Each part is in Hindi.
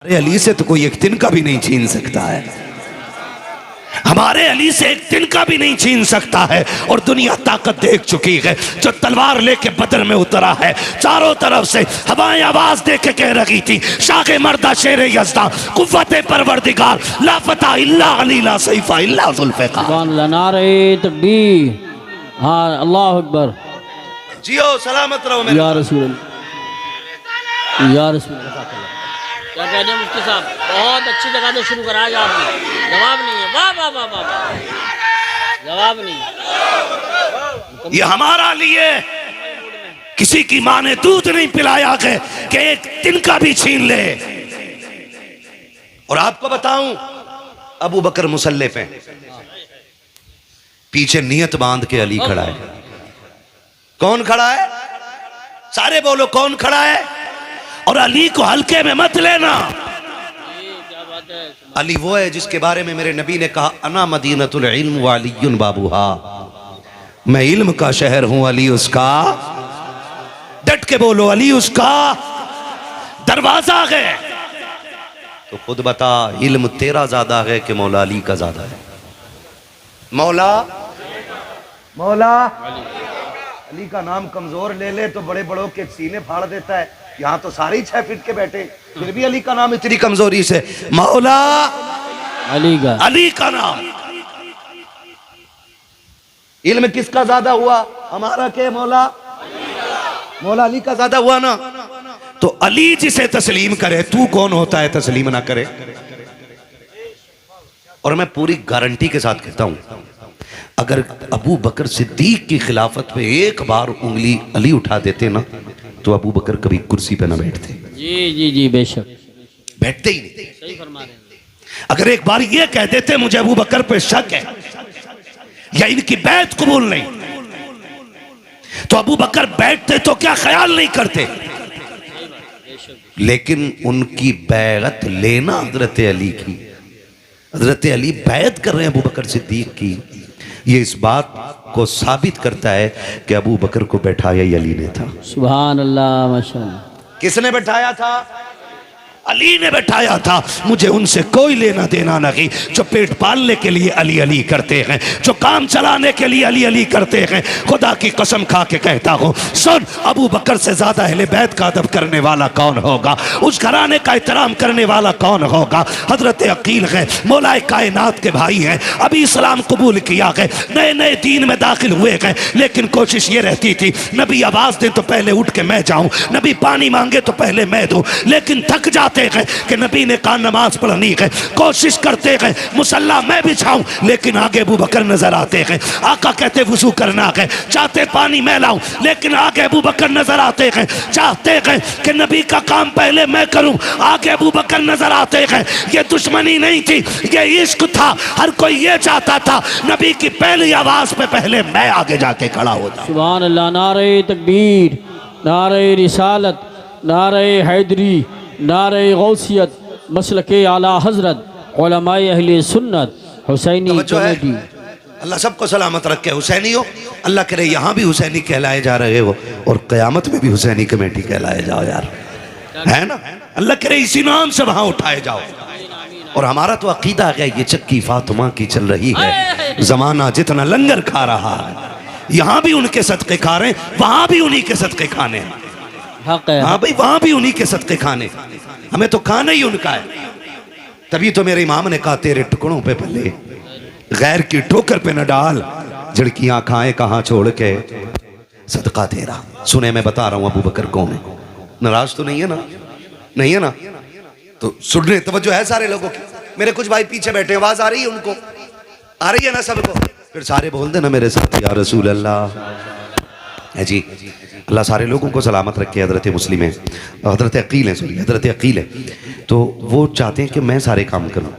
हमारे अली से तो कोई एक तिनका भी नहीं छीन सकता है, हमारे अली से एक तिनका भी नहीं छीन सकता है। और दुनिया ताकत देख चुकी है, जो तलवार लेके बदर में उतरा है, चारों तरफ से हवाएं आवाज दे के कह रही थी, शाखे मर्दा शेर यज़दा कुव्वते परवरदिगार ला फता इल्ला अली ला सैफा इल्ला जुल्फ़िकार। सुभान अल्लाह, नारे तकबीर, हाँ अल्लाह अकबर। जियो सलामत रहो मेरे या रसूल, या रसूल। क्या कह रहे हैं मुफ्ती साहब, बहुत अच्छी जगह से शुरू करा है आपने, जवाब नहीं है। वाह वाह वाह वाह वाह, जवाब नहीं। ये हमारा लिए किसी की माँ ने दूध नहीं पिलाया है कि एक तिनका भी छीन ले। और आपको बताऊं, अबू बकर मुसल्ले पे पीछे नियत बांध के अली खड़ा है। कौन खड़ा है? सारे बोलो, कौन खड़ा है? और अली को हल्के में मत लेना। अली वो है जिसके बारे में मेरे नबी ने कहा, अना मदीनतुल इल्म व अलीयुन बाबूहा, मैं इल्म का शहर हूं, अली उसका। डट के बोलो, अली उसका दरवाजा है। तो खुद बता, इल्म तेरा ज्यादा है कि मौला अली का ज्यादा है? मौला मौला अली का नाम कमजोर ले ले तो बड़े बड़ों के सीने फाड़ देता है। यहाँ तो सारे ही 6 फीट के बैठे, फिर भी अली का नाम इतनी कमजोरी से, मौला अली का नाम। इल्म किसका ज्यादा हुआ? हमारा के मौला अली का ज्यादा हुआ ना। तो अली जिसे तस्लीम करे, तू कौन होता है तस्लीम ना करे? और मैं पूरी गारंटी के साथ कहता हूं, अगर अबू बकर सिद्दीक की खिलाफत पे एक बार उंगली अली उठा देते ना, तो अबू बकर कभी कुर्सी पे ना बैठते। जी जी जी, बेशक बैठते ही नहीं। सही फरमा रहे हैं। अगर एक बार ये कह देते मुझे अबू बकर पे शक है या इनकी बैत कबूल नहीं, तो अबू बकर बैठते तो क्या ख्याल नहीं करते। लेकिन उनकी बैत लेना हजरत अली की, हजरत अली बैत कर रहे हैं अबू बकर सिद्दीक की, ये इस बात को साबित करता है कि अबू बकर को बैठाया ही अली ने था। सुभान अल्लाह, माशाअल्लाह। किसने बैठाया था? अली ने बैठाया था। मुझे उनसे कोई लेना देना नहीं, जो पेट पालने के लिए अली अली करते हैं, जो काम चलाने के लिए अली अली करते हैं। खुदा की कसम खा के कहता हूँ, सुन, अबू बकर से ज्यादा अहले बैत का अदब करने वाला कौन होगा? उस घराने का एहतराम करने वाला कौन होगा? हजरत अकील है, मौलाए कायनात के भाई हैं, अभी इस्लाम कबूल किया है, नए नए दीन में दाखिल हुए हैं, लेकिन कोशिश ये रहती थी, नबी आवाज दे तो पहले उठ के मैं जाऊं, नबी पानी मांगे तो पहले मैं दूं। लेकिन थक जाते हैं कि नबी ने कहा नमाज पढ़नी है, कोशिश करते हैं मुसल्ला मैं बिछाऊं, लेकिन आगे अबू बकर नजर आते हैं। आका कहते वुजू करना है, चाहते पानी मैं लाऊं, लेकिन आगे अबू बकर नजर आते हैं। चाहते हैं कि नबी का काम पहले मैं करूं, आगे अबू बकर नजर आते हैं। ये दुश्मनी नहीं थी, ये इश्क था। हर कोई ये चाहता था नबी की पहली आवाज पे पहले मैं आगे जाके खड़ा होता। सुभान अल्लाह, नारे तकबीर, नारे रिसालत, नारे हैदरी, नारे गौसियत, मसलके आला हजरत, उलमाए अहले सुन्नत, हुसैनी कमेटी। अल्लाह सबको सलामत रखे। हुसैनी हो, अल्लाह करे यहाँ भी हुसैनी कहलाए जा रहे हो और क़यामत में भी हुसैनी कमेटी कहलाए जाओ यार, है ना? अल्लाह करे इसी नाम से वहां उठाए जाओ। और हमारा तो अकीदा है, ये चक्की फातिमा की चल रही है, जमाना जितना लंगर खा रहा है, यहाँ भी उनके सदके खा रहे हैं, वहां भी उन्हीं के सदके खाने हैं। हाँ भाई, वहां भी उन्हीं के सदके खाने, हमें तो खाना ही उनका है। तभी तो मेरे इमाम ने कहा, तेरे टुकड़ों पे पले गैर की ठोकर पे न डाल, झड़कियां खाए कहां छोड़ के सदका तेरा। सुने, मैं बता रहा हूं अबू बकर कौन है। नाराज तो नहीं है ना? नहीं है ना? तो सुनने तवज्जो है सारे लोगों की। मेरे कुछ भाई पीछे बैठे, आवाज आ रही है उनको? आ रही है ना सबको? फिर सारे बोल देना मेरे साथ, या रसूल अल्लाह है जी। अल्लाह सारे लोगों को सलामत रखे। हजरत मुस्लिम है, हजरत अकील है, सॉरी हजरत अकील है, तो वो चाहते हैं कि मैं सारे काम करूं,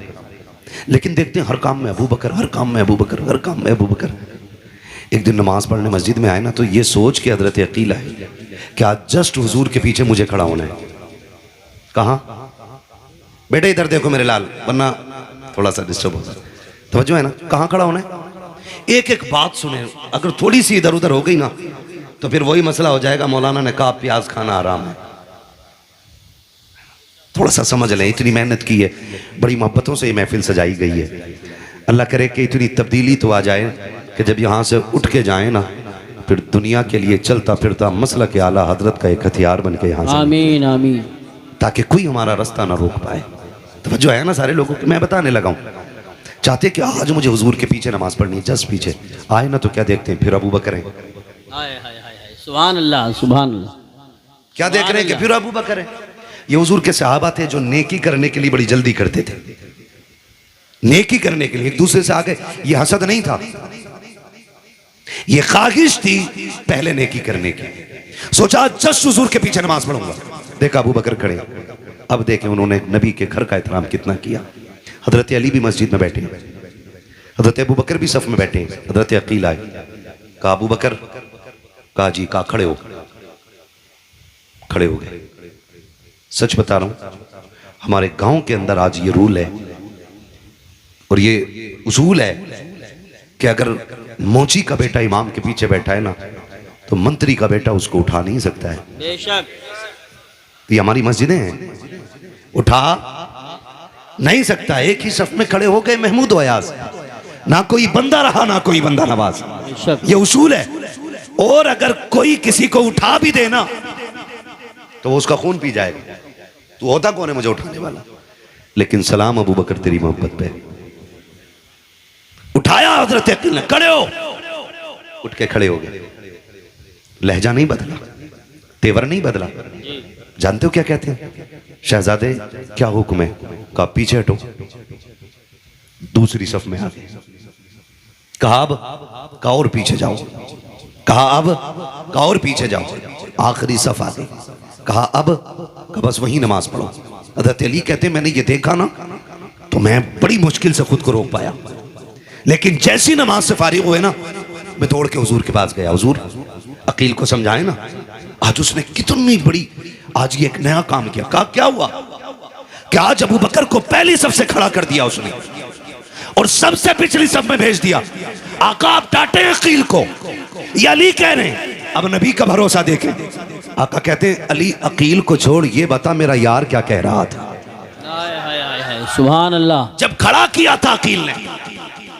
लेकिन देखते हैं हर काम में अबू बकर, हर काम में अबू बकर, हर काम में अबू बकर। एक दिन नमाज पढ़ने मस्जिद में आए ना, तो ये सोच के हजरत अकील आए कि आज जस्ट हुजूर के पीछे मुझे खड़ा होना है। कहाँ? बेटे इधर देखो मेरे लाल, वरना थोड़ा सा डिस्टर्ब होगा। तवज्जो है ना? कहाँ खड़ा होना है? एक एक बात सुने, अगर थोड़ी सी इधर उधर हो गई ना, तो फिर वही मसला हो जाएगा, मौलाना ने कहा प्याज खाना आराम है। थोड़ा सा समझ लें, इतनी मेहनत की है, बड़ी मोहब्बतों से ये महफिल सजाई गई है। अल्लाह करे कि इतनी तब्दीली तो आ जाए कि जब यहाँ से उठ के जाए ना, फिर दुनिया के लिए चलता फिरता मसला के आला हजरत का एक हथियार बन के यहाँ से, आमीन आमीन। ताकि कोई हमारा रास्ता ना रोक पाए। तवज्जो है ना सारे लोगों की? मैं बताने लगा हूँ, चाहते कि आज मुझे हुजूर के पीछे नमाज पढ़नी है, जस्ट पीछे आए ना तो क्या देखते हैं, फिर अबू बकर हैं। हाय हाय हाय हाय, सुभान अल्लाह सुभान अल्लाह। क्या देख रहे हैं कि फिर अबू बकर हैं। ये हुजूर के सहाबा थे जो नेकी करने के लिए बड़ी जल्दी करते थे, नेकी करने के लिए एक दूसरे से आगे। ये हसद नहीं था, ये ख्वाहिश थी पहले नेकी करने की। सोचा जस्ट हुजूर के पीछे नमाज पढ़ूंगा, देखा अबू बकर खड़े। अब देखें उन्होंने नबी के घर का एहतराम कितना किया। हजरत अली भी मस्जिद में बैठे, हजरत अबू बकर भी सफ में बैठे। हजरत अकील आए, कहा अबू बकर, कहा जी, कहा खड़े हो। खड़े हो गए। सच बता रहा हूं, हमारे गांव के अंदर आज ये रूल है और ये उसूल है कि अगर मोची का बेटा इमाम के पीछे बैठा है ना, तो मंत्री का बेटा उसको उठा नहीं सकता है। बेशक ये हमारी मस्जिदें हैं, उठा नहीं सकता। एक ही सफ में खड़े हो गए महमूद अयाज, ना कोई बंदा रहा ना कोई बंदा नवाज। बेशक ये उसूल है। और अगर कोई किसी को उठा भी देना तो वो उसका खून पी जाएगा। तू होता कौन है मुझे उठाने वाला? लेकिन सलाम अबू बकर तेरी मोहब्बत पे। उठाया हजरत अकील ने, खड़े हो। उठ के खड़े हो गए। लहजा नहीं बदला, तेवर नहीं बदला। जानते हो क्या कहते हैं? शहजादे क्या हुक्म है? कहा पीछे हटो। दूसरी सफ में आ गए। कहा अब, कहा और पीछे जाओ। कहा अब, कहा और पीछे जाओ। आखिरी सफ आ गई। कहा अब, कहा बस वही नमाज पढ़ो। हज़रत अली कहते मैंने ये देखा ना तो मैं बड़ी मुश्किल से खुद को रोक पाया, लेकिन जैसी नमाज से फारिग हुए ना, मैं दौड़ के हुजूर के पास गया। हुजूर अकील को समझाए ना। आज उसने कितनी बड़ी, आज ये एक नया काम किया। कहा क्या हुआ? क्या आज अबू बकर को पहली सफ से खड़ा कर दिया उसने और सबसे पिछली सफ में भेज दिया। आका आप डांटे अकील को, ये अली कह रहे हैं। अब नबी का भरोसा देखें। आका कहते हैं अली अकील को छोड़, ये बता मेरा यार क्या कह रहा था। हाय हाय हाय हाय, सुभान अल्लाह। जब खड़ा किया था अकील ने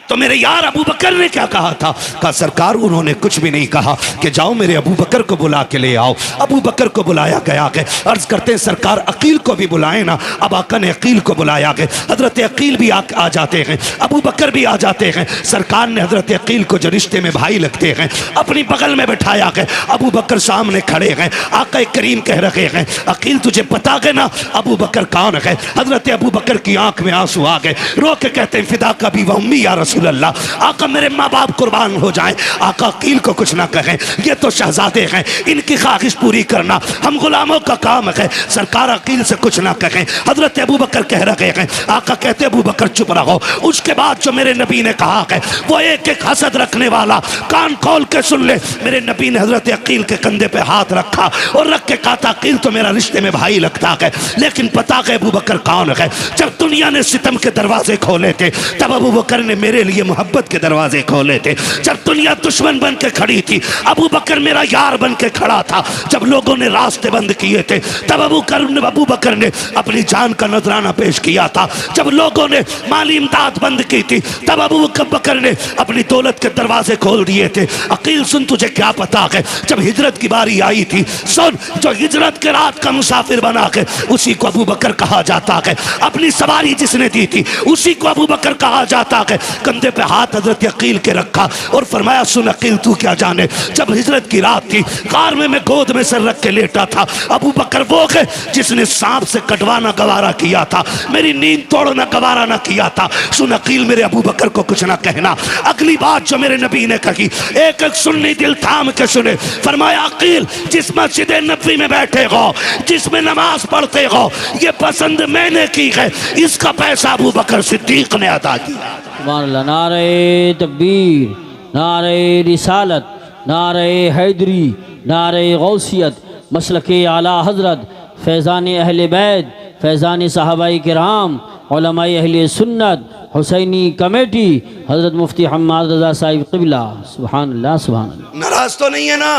तो मेरे यार अबू बकर ने क्या कहा था? कहा सरकार उन्होंने कुछ भी नहीं कहा कि जाओ मेरे अबू बकर को बुला के ले आओ। अबू बकर को बुलाया गया के अर्ज करते हैं सरकार अकील को भी बुलाए ना। अब आका ने अकील को बुलाया गया। हजरत अकील भी आ जाते हैं, अबू बकर भी आ जाते हैं। सरकार ने हजरत अकील को जो रिश्ते में भाई लगते हैं अपनी बगल में बैठाया गया। अबू बकर सामने खड़े हैं। आका करीम कह रहे हैं अकील तुझे पता है ना अबू बकर कौन है? हजरत अबू बकर की आंख में आंसू आ गए, रो के कहते हैं फिदा का भी वम्मी या रसूल अल्लाह, आका मेरे माँ बाप कुर्बान हो जाएं। आका अकील को कुछ ना कहें, ये तो शहजादे हैं, इनकी ख्वाहिश पूरी करना हम गुलामों का काम है। सरकार अकील से कुछ ना कहें। हजरत अबू बकर कह रहे हैं। आका कहते अबू बकर चुप रहो। उसके बाद जो मेरे नबी ने कहा है वो एक एक हसद रखने वाला कान खोल के सुन ले। मेरे नबी ने हजरत अकील के कंधे पे हाथ रखा और रख के कहा था अकील तो मेरा रिश्ते में भाई लगता है, लेकिन पता है अबू बकर कौन है? जब दुनिया ने सितम के दरवाजे खोले थे तब अबू बकर ने मेरे लिए मोहब्बत के दरवाजे खोले थे। जब दुनिया दुश्मन बन के खड़ी थी अबू बकर मेरा यार बन के खड़ा था। जब लोगों ने रास्ते बंद किए थे तब अबू बकर ने अपनी जान का नजराना पेश किया था। जब लोगों ने माली इमदाद बंद की थी तब अबू बकर ने अपनी दौलत के दरवाजे खोल दिए थे। अकील सुन तुझे क्या पता है, जब हिजरत की बारी आई थी, सुन जो हिजरत के रात का मुसाफिर बना के उसी को अबू बकर कहा जाता है। अपनी सवारी जिसने दी थी उसी को अबू बकर कहा जाता है। कंधे पे हाथ हजरत अकील के रखा और फरमाया सुन अकील तू क्या जाने, जब हिजरत की रात थी कार में मैं गोद में सर रख के लेटा था। अबू बकर वो है जिसने सांप से कटवाना गवारा किया था, मेरी नींद तोड़ना गवारा ना किया था। सुन अकील मेरे अबू बकर को कुछ ना कहना। अगली बात जो मेरे नबी ने कही एक एक सुन्नी दिल थाम के सुने। फरमाया अकील जिस मस्जिद नबी में बैठे हो, जिसमें नमाज पढ़ते हो, ये पसंद मैंने की है, इसका पैसा अबू बकर सिद्दीक ने अदा किया। सुभान अल्लाह। नारे तकबीर, नारे रिसालत, नारे हैदरी, नारे गौसियत, मसलके आला हजरत, फैज़ान अहले बैत, फैज़ान सहाबाई किराम, उलमाए अहले सुन्नत, हुसैनी कमेटी, हजरत मुफ्ती हम्माद रज़ा साहिब क़िबला। सुभान अल्लाह सुभान अल्लाह। नाराज तो नहीं है ना?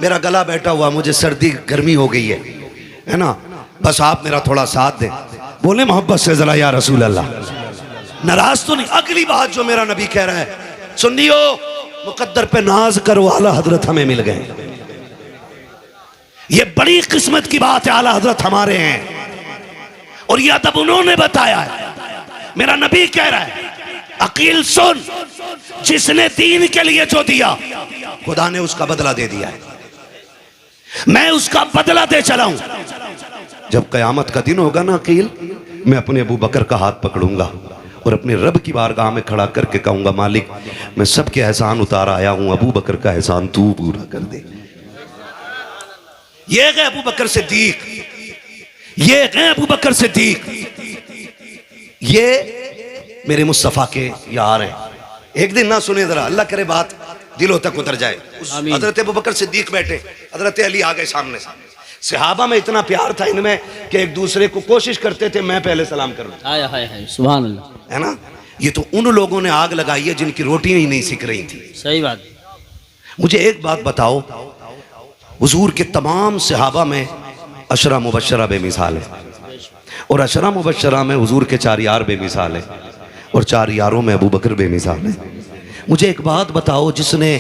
मेरा गला बैठा हुआ, मुझे सर्दी गर्मी हो गई है ना? बस आप मेरा थोड़ा साथ दें, बोले मोहब्बत से जरा या रसूल अल्लाह। नाराज तो नहीं। अगली बात जो मेरा नबी कह रहा है, सुनियो, मुकद्दर पे नाज करो, आला हजरत हमें मिल गए। ये बड़ी किस्मत की बात है, आला हजरत हमारे हैं और यह अदब उन्होंने बताया है। मेरा नबी कह रहा है, अकील सुन, जिसने दीन के लिए जो दिया खुदा ने उसका बदला दे दिया है, मैं उसका बदला दे चला हूं। जब कयामत का दिन होगा ना अकील, मैं अपने अबू बकर का हाथ पकड़ूंगा और अपने रब की बारगाह में खड़ा करके कहूंगा, मालिक मैं सबके एहसान उतार आया हूं, अबू बकर का एहसान तू पूरा कर दे। ये गए अबू बकर सिद्दीक, ये गए अबू बकर सिद्दीक, ये मेरे मुस्तफ़ा के यार हैं। एक दिन ना सुने जरा, अल्लाह करे बात दिलों तक उतर जाए। हजरत अबू बकर सिद्दीक बैठे, हजरत अली आ गए सामने। सहाबा में इतना प्यार था इनमें कि एक दूसरे को कोशिश करते थे मैं पहले सलाम करूं। सुभान अल्लाह। है ना, ये तो उन लोगों ने आग लगाई है जिनकी रोटियां ही नहीं सिक रही थी। सही बात। मुझे एक बात बताओ, हुजूर के तमाम सहाबा में अशरा मुबशरा बेमिसाल है और अशरा मुबशरा में हुजूर के 4 यार बेमिसाल है और 4 यारों में अबू बकर बेमिसाल है। मुझे एक बात बताओ, जिसने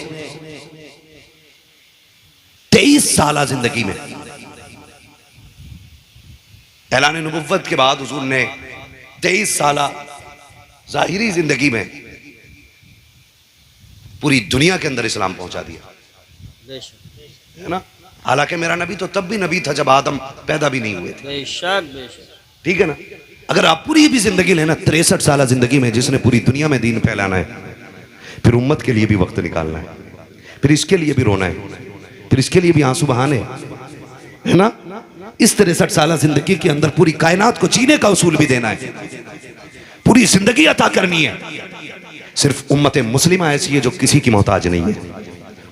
23 साल जिंदगी में ऐलान नबुव्वत के बाद हुजूर ने 23 साल जाहिरी जिंदगी में पूरी दुनिया के अंदर इस्लाम पहुंचा दिया, है ना। हालांकि मेरा नबी तो तब भी नबी था जब आदम पैदा भी नहीं हुए थे। बेशक। ठीक है ना। अगर आप पूरी भी जिंदगी लेना, 63 साल जिंदगी में जिसने पूरी दुनिया में दीन फैलाना है, फिर उम्मत के लिए भी वक्त निकालना है, फिर इसके लिए भी रोना है, फिर इसके लिए भी आंसू बहाने, है ना। इस 63 साल जिंदगी के अंदर पूरी कायनात को जीने का उसूल भी देना है, पूरी जिंदगी अता करनी है। सिर्फ उम्मत मुस्लिमा ऐसी है जो किसी की मोहताज नहीं है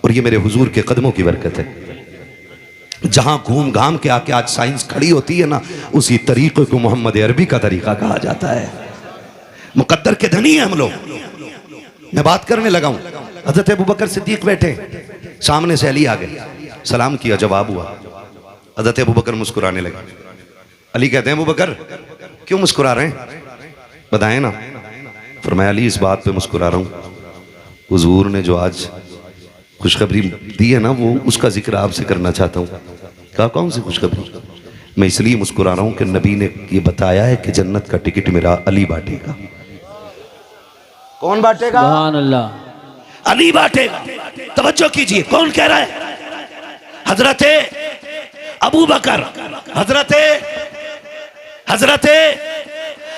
और ये मेरे हुजूर के कदमों की बरकत है। जहां घूम घाम के आके आज साइंस खड़ी होती है ना, उसी तरीके को मोहम्मद अरबी का तरीका कहा जाता है। मुकद्दर के धनी है हम लोग। मैं बात करने लगा हूं, हजरत अबू बकर सिद्दीक बैठे, सामने से अली आ गए, सलाम किया, जवाब हुआ। हजरत अबू बकर मुस्कुराने लगे। अली कहते हैं, अबू बकर क्यों मुस्कुरा रहे हैं, बताएं ना। फरमाया, अली इस बात पे मुस्कुरा रहा हूं, हुजूर ने जो आज खुशखबरी दी है ना, वो उसका जिक्र आपसे करना चाहता हूँ। कहा, कौन सी खुशखबरी? मैं इसलिए मुस्कुरा रहा हूँ कि नबी ने ये बताया है कि जन्नत का टिकट मेरा अली बांटेगा। कौन बांटेगा? सुभान अल्लाह, अली बांटेगा। तवज्जो कीजिए, कौन कह रहा है? हजरत अबू बकर, हजरत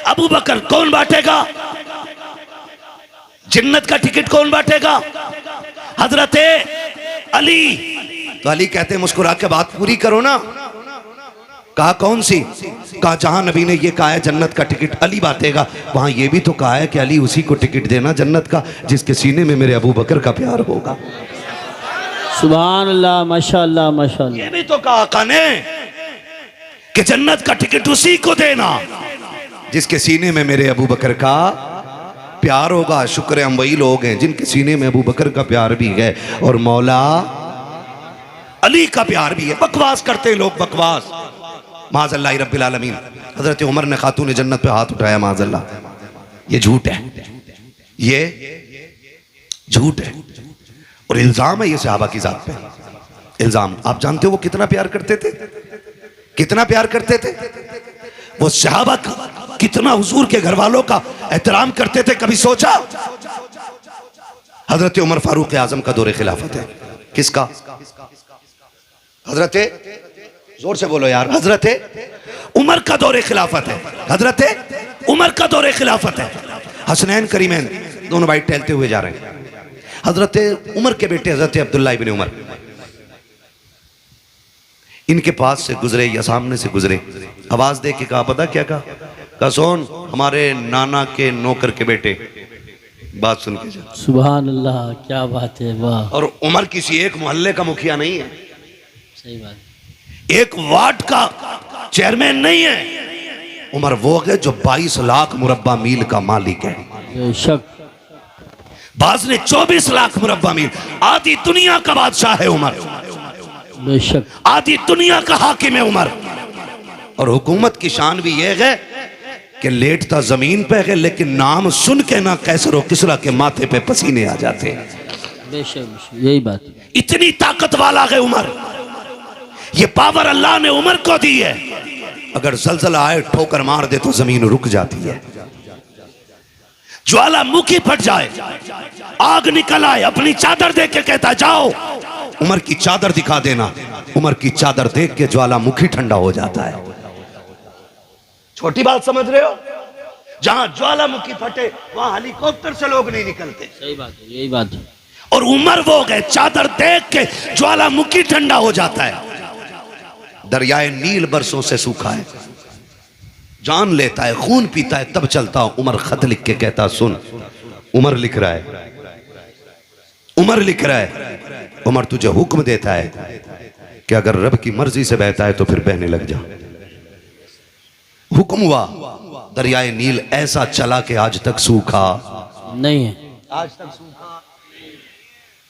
अबू बकर। कौन बांटेगा जन्नत का टिकट? कौन बांटेगा? हजरत अली। तो अली कहते हैं, मुस्कुरा के बात पूरी करो ना। कहा, कौन सी? कहा, जहां नबी ने ये कहा है जन्नत का टिकट अली बांटेगा, वहां ये भी तो कहा है कि अली उसी को टिकट देना जन्नत का जिसके सीने में मेरे अबू बकर का प्यार होगा। सुभान अल्लाह, माशाअल्लाह माशाअल्लाह। ये भी तो कहा आका ने कि जन्नत का टिकट उसी को देना जिसके सीने में मेरे अबू बकर का प्यार होगा। शुक्र हम वही लोग हैं जिनके सीने में अबू बकर का प्यार भी है और मौला अली का प्यार भी है। बकवास करते हैं लोग, बकवास। माज़अल्लाह रब्बिल आलमीन। हजरत उमर ने खातून जन्नत पे हाथ उठाया, माज़अल्लाह। ये झूठ है, ये झूठ है और इल्जाम है ये सहाबा की जात पे। इल्जाम। आप जानते हो वो कितना प्यार करते थे, कितना प्यार करते थे वो सहाबा, कितना हुजूर के घर वालों का एहतराम करते थे। कभी सोचा? हजरत उमर फारूक आजम का दौरे खिलाफत है। किसका? हजरत, जोर से बोलो यार, हजरत उमर का दौरे खिलाफत है। हजरत उमर का दौरे खिलाफत है। हसनैन करीमैन दोनों भाई टहलते हुए जा रहे हैं। हजरत उमर के बेटे हजरत अब्दुल्लाह इब्न उमर इनके पास से गुजरे या सामने से गुजरे। आवाज दे के कहा, पता क्या कहा? सोन, हमारे नाना के नौकर के बेटे। बात सुन के जा। सुभान अल्लाह, क्या बात है, वाह। और उमर किसी एक मोहल्ले का मुखिया नहीं है, सही बात, एक वार्ड का चेयरमैन नहीं है। उमर वो है जो 22 लाख मुरब्बा मील का मालिक है। बेशक। बाज ने 24 लाख मुरब्बा मील। आधी दुनिया का बादशाह है उमर, बेशक। आधी दुनिया का हाकिम है उमर। और हुकूमत की शान भी यह है कि लेटता जमीन पे है, लेकिन नाम सुन के ना कैसर और किसरा के माथे पे पसीने आ जाते हैं। बेशक यही बात है। इतनी ताकत वाला है उमर, ये पावर अल्लाह ने उमर को दी है। अगर जलजला आए ठोकर मार दे तो जमीन रुक जाती है। ज्वालामुखी फट जाए, आग निकल आए, अपनी चादर देख के कहता जाओ उमर की चादर दिखा देना। उमर की चादर देख के ज्वालामुखी ठंडा हो जाता है। छोटी बात समझ रहे हो? जहां ज्वालामुखी फटे वहां हेलीकॉप्टर से लोग नहीं निकलते। सही बात है, यही बात है। और उमर वो गए, चादर देख के ज्वालामुखी ठंडा हो जाता है। दरियाए नील बरसों से सूखा है, जान लेता है, खून पीता है, तब चलता हूं। उमर खत लिख के कहता सुन, उमर लिख रहा है, उमर लिख रहा है, उमर तुझे हुक्म देता है कि अगर रब की मर्जी से बहता है तो फिर बहने लग जा। हुक्म हुआ, दरियाए नील ऐसा चला कि आज तक सूखा नहीं है। आज तक सूखा।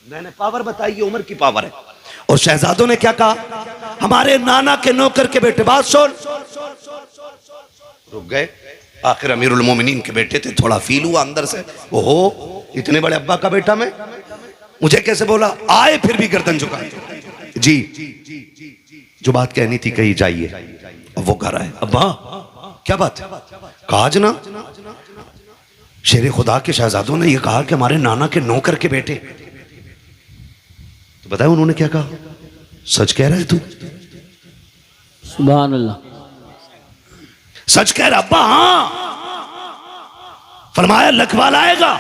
मैंने पावर बताई, ये उमर की पावर है। और शहजादों ने क्या कहा? हमारे नाना के नौकर के बेटे, बात सुन। रुक गए। आखिर अमीरुल मोमिनीन के बेटे थे, थोड़ा फील हुआ अंदर से, ओहो इतने बड़े अब्बा का बेटा मैं, मुझे कैसे बोला? आए फिर भी गर्दन झुकाए। जी जो बात कहनी थी कही जाइए। अब वो कह रहा है अब्बा क्या बात? काज ना, शेर खुदा के शहजादों ने यह कहा कि हमारे नाना के नौकर के बेटे। तो बताया उन्होंने क्या कहा? सच कह रहा है तू? सुभान अल्लाह, सच कह रहा? अब्बा हाँ। फरमाया लिखवा लाएगा?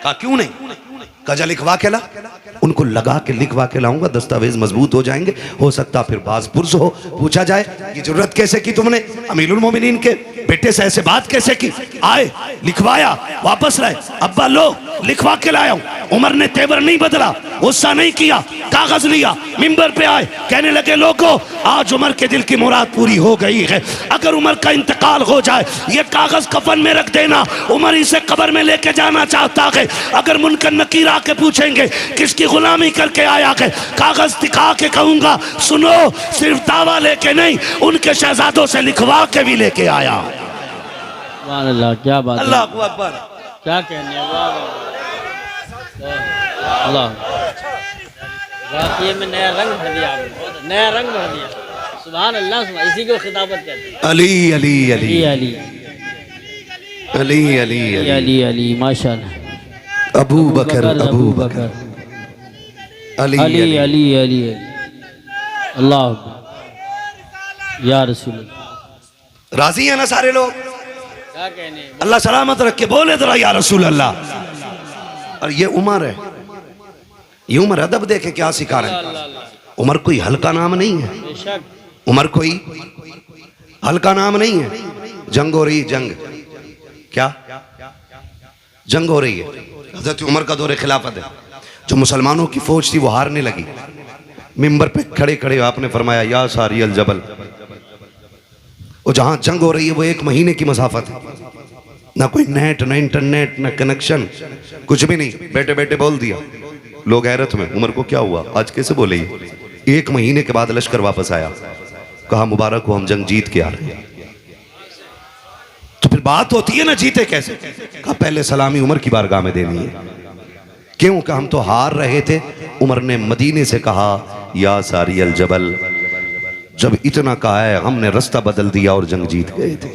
कहा क्यों नहीं? कहा लिखवा के ला। उनको लगा के लिखवा के लाऊंगा, दस्तावेज मजबूत हो जाएंगे, हो सकता फिर बाज पुरस हो, पूछा जाए ये जरूरत कैसे की तुमने अमीरुल मोमिनीन के बेटे से, ऐसे बात कैसे की? आए लिखवाया, वापस लाए, अब्बा लो लिखवा के लाया हूं। उमर ने तेवर नहीं बदला, गुस्सा नहीं किया, कागज लिया, मिंबर पे आए, कहने लगे लोगों आज उमर के दिल की मुराद पूरी हो गई है। अगर उमर का इंतकाल हो जाए ये कागज कफन में रख देना, उमर इसे कब्र में लेके जाना चाहता है। अगर मुनकर नकीर आके पूछेंगे किसकी गुलामी करके आया है, कागज दिखा के कहूंगा सुनो सिर्फ दावा लेके नहीं, उनके शहजादों से लिखवा के भी लेके आया। सुभान अल्लाह, क्या बात है, अल्लाह अकबर। क्या कहने। अल्लाह वाकई में नया रंग भर दिया, नया रंग भर दिया। सुभान अल्लाह, इसी को खिताबत कहते हैं। अली अली अली अली अली अली अली अली अली माशाअल्लाह। अबू बकर अबू बकर अली अली अली अली अल्लाह या रसूल। राजी है ना सारे लोग? क्या कहने। अल्लाह सलामत रख के बोले जरा या रसूल अल्लाह। और ये उमर है, ये उमर अदब देखे क्या सिखा रहे हैं। उमर कोई हल्का नाम नहीं है, बेशक उमर कोई हल्का नाम नहीं है। जंग हो रही, जंग क्या जंग हो रही है। हजरत उमर का दौरे खिलाफत है, जो मुसलमानों की फौज थी वो हारने लगी। मिंबर पे खड़े खड़े आपने फरमाया या सारी अल जबल। और जहां जंग हो रही है वो 1 महीने की मसाफत है, ना कोई नेट, ना इंटरनेट, ना कनेक्शन, कुछ भी नहीं। बैठे बैठे बोल दिया। लोग हैरत में, उमर को क्या हुआ आज कैसे बोले? 1 महीने के बाद लश्कर वापस आया, कहा मुबारक हो हम जंग जीत के आ रहे हैं। तो फिर बात होती है ना जीते कैसे? कहा पहले सलामी उमर की बारगाह में देनी है। क्यों? कहा हम तो हार रहे थे, उमर ने मदीने से कहा या सारी अल जबल। जब इतना कहा है हमने रास्ता बदल दिया और जंग जीत गए थे।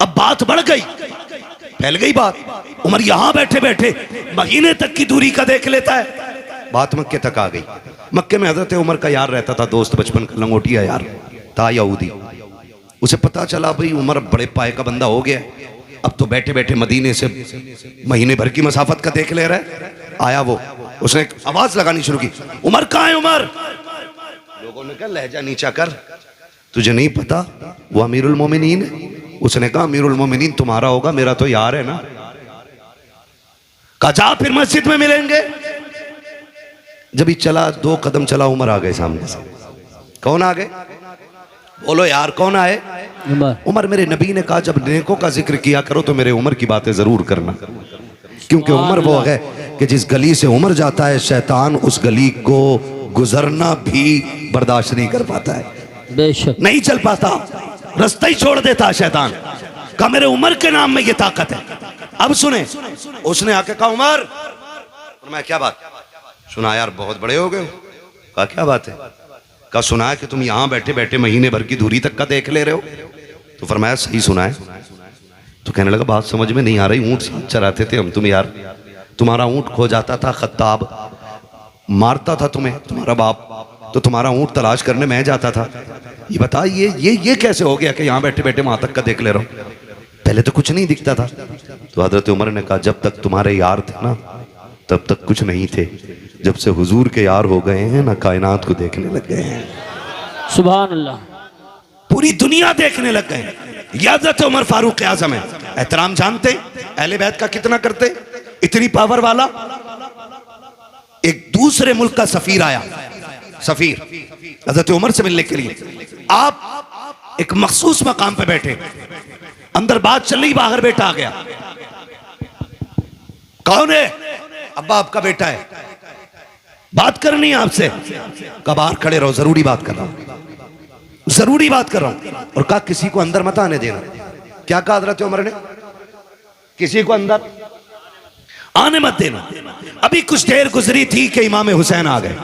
अब बात बढ़ गई, फैल गई बात। उमर यहां बैठे बैठे महीने तक की दूरी का देख लेता है, बात मक्के तक आ गई। मक्के में हजरत उमर का यार रहता था, दोस्त बचपन का लंगोटिया यार था, यहूदी। उसे पता चला भाई उमर बड़े पाए का बंदा हो गया, अब तो बैठे बैठे मदीने से महीने भर की मसाफत का देख ले रहा है। आया वो, उसने आवाज लगानी शुरू की, उमर कहाँ है उमर? लोगों ने कहा लहजा नीचा कर, तुझे नहीं पता वो अमीरुल मोमिनीन है। उसने कहा अमीरुल मोमिनीन तुम्हारा होगा, मेरा तो यार है ना। कहा जा फिर मस्जिद में मिलेंगे। जब ही चला 2 कदम चला, उमर आ गए सामने से। कौन आ गए? बोलो यार कौन आए? उमर। मेरे नबी ने कहा जब नेकों का जिक्र किया करो तो मेरे उमर की बातें जरूर करना, क्योंकि उमर वो है कि जिस गली से उमर जाता है शैतान उस गली को गुजरना भी बर्दाश्त नहीं कर पाता है। बेशक। नहीं चल पाता, रास्ता ही छोड़ देता शैतान। कहा मेरे उमर के नाम में ये ताकत है। अब सुने, उसने आके कहा उमर, और मैं क्या बात सुना यार, बहुत बड़े हो गए हो। कहा क्या बात है? कहा सुना है कि तुम यहां बैठे बैठे महीने भर की दूरी तक का देख ले रहे हो। तो फरमाया सही सुना है। तो कहने लगा बात समझ में नहीं आ रही, ऊंट चराते थे हम तुम यार, तुम्हारा ऊंट खो जाता था, खत्ताब मारता था तुम्हें तुम्हारा बाप, तो तुम्हारा ऊंट तलाश करने मैं जाता था। ये बता ये कैसे हो गया कि यहाँ बैठे बैठे वहां तक का देख ले रहा हूं? पहले तो कुछ नहीं दिखता था। तो हजरत उमर ने कहा जब तक तुम्हारे यार थे ना तब तक कुछ नहीं थे, जब से हुजूर के यार हो गए हैं ना कायनात को देखने लग गए हैं। सुभान अल्लाह। पूरी दुनिया देखने लग गए हैं। ये हजरत उमर फारूक आजम है। एहतराम जानते अहले बैत का कितना करते, इतनी पावर वाला। एक दूसरे मुल्क का सफीर आया, सफीर हजरत उमर से मिलने के लिए। आप एक मखसूस मकाम पे बैठे, अंदर बात चल रही, बाहर बेटा आ गया। कौन है? अब्बा आपका बेटा है, बात करनी है आपसे। कहा बाहर खड़े रहो, जरूरी बात कर रहा हूं, जरूरी बात कर रहा हूं। और कहा किसी को अंदर मत आने देना। क्या कहा हजरत उमर ने? किसी को अंदर आने मत देना। अभी कुछ देर गुजरी थी कि इमाम हुसैन आ गए।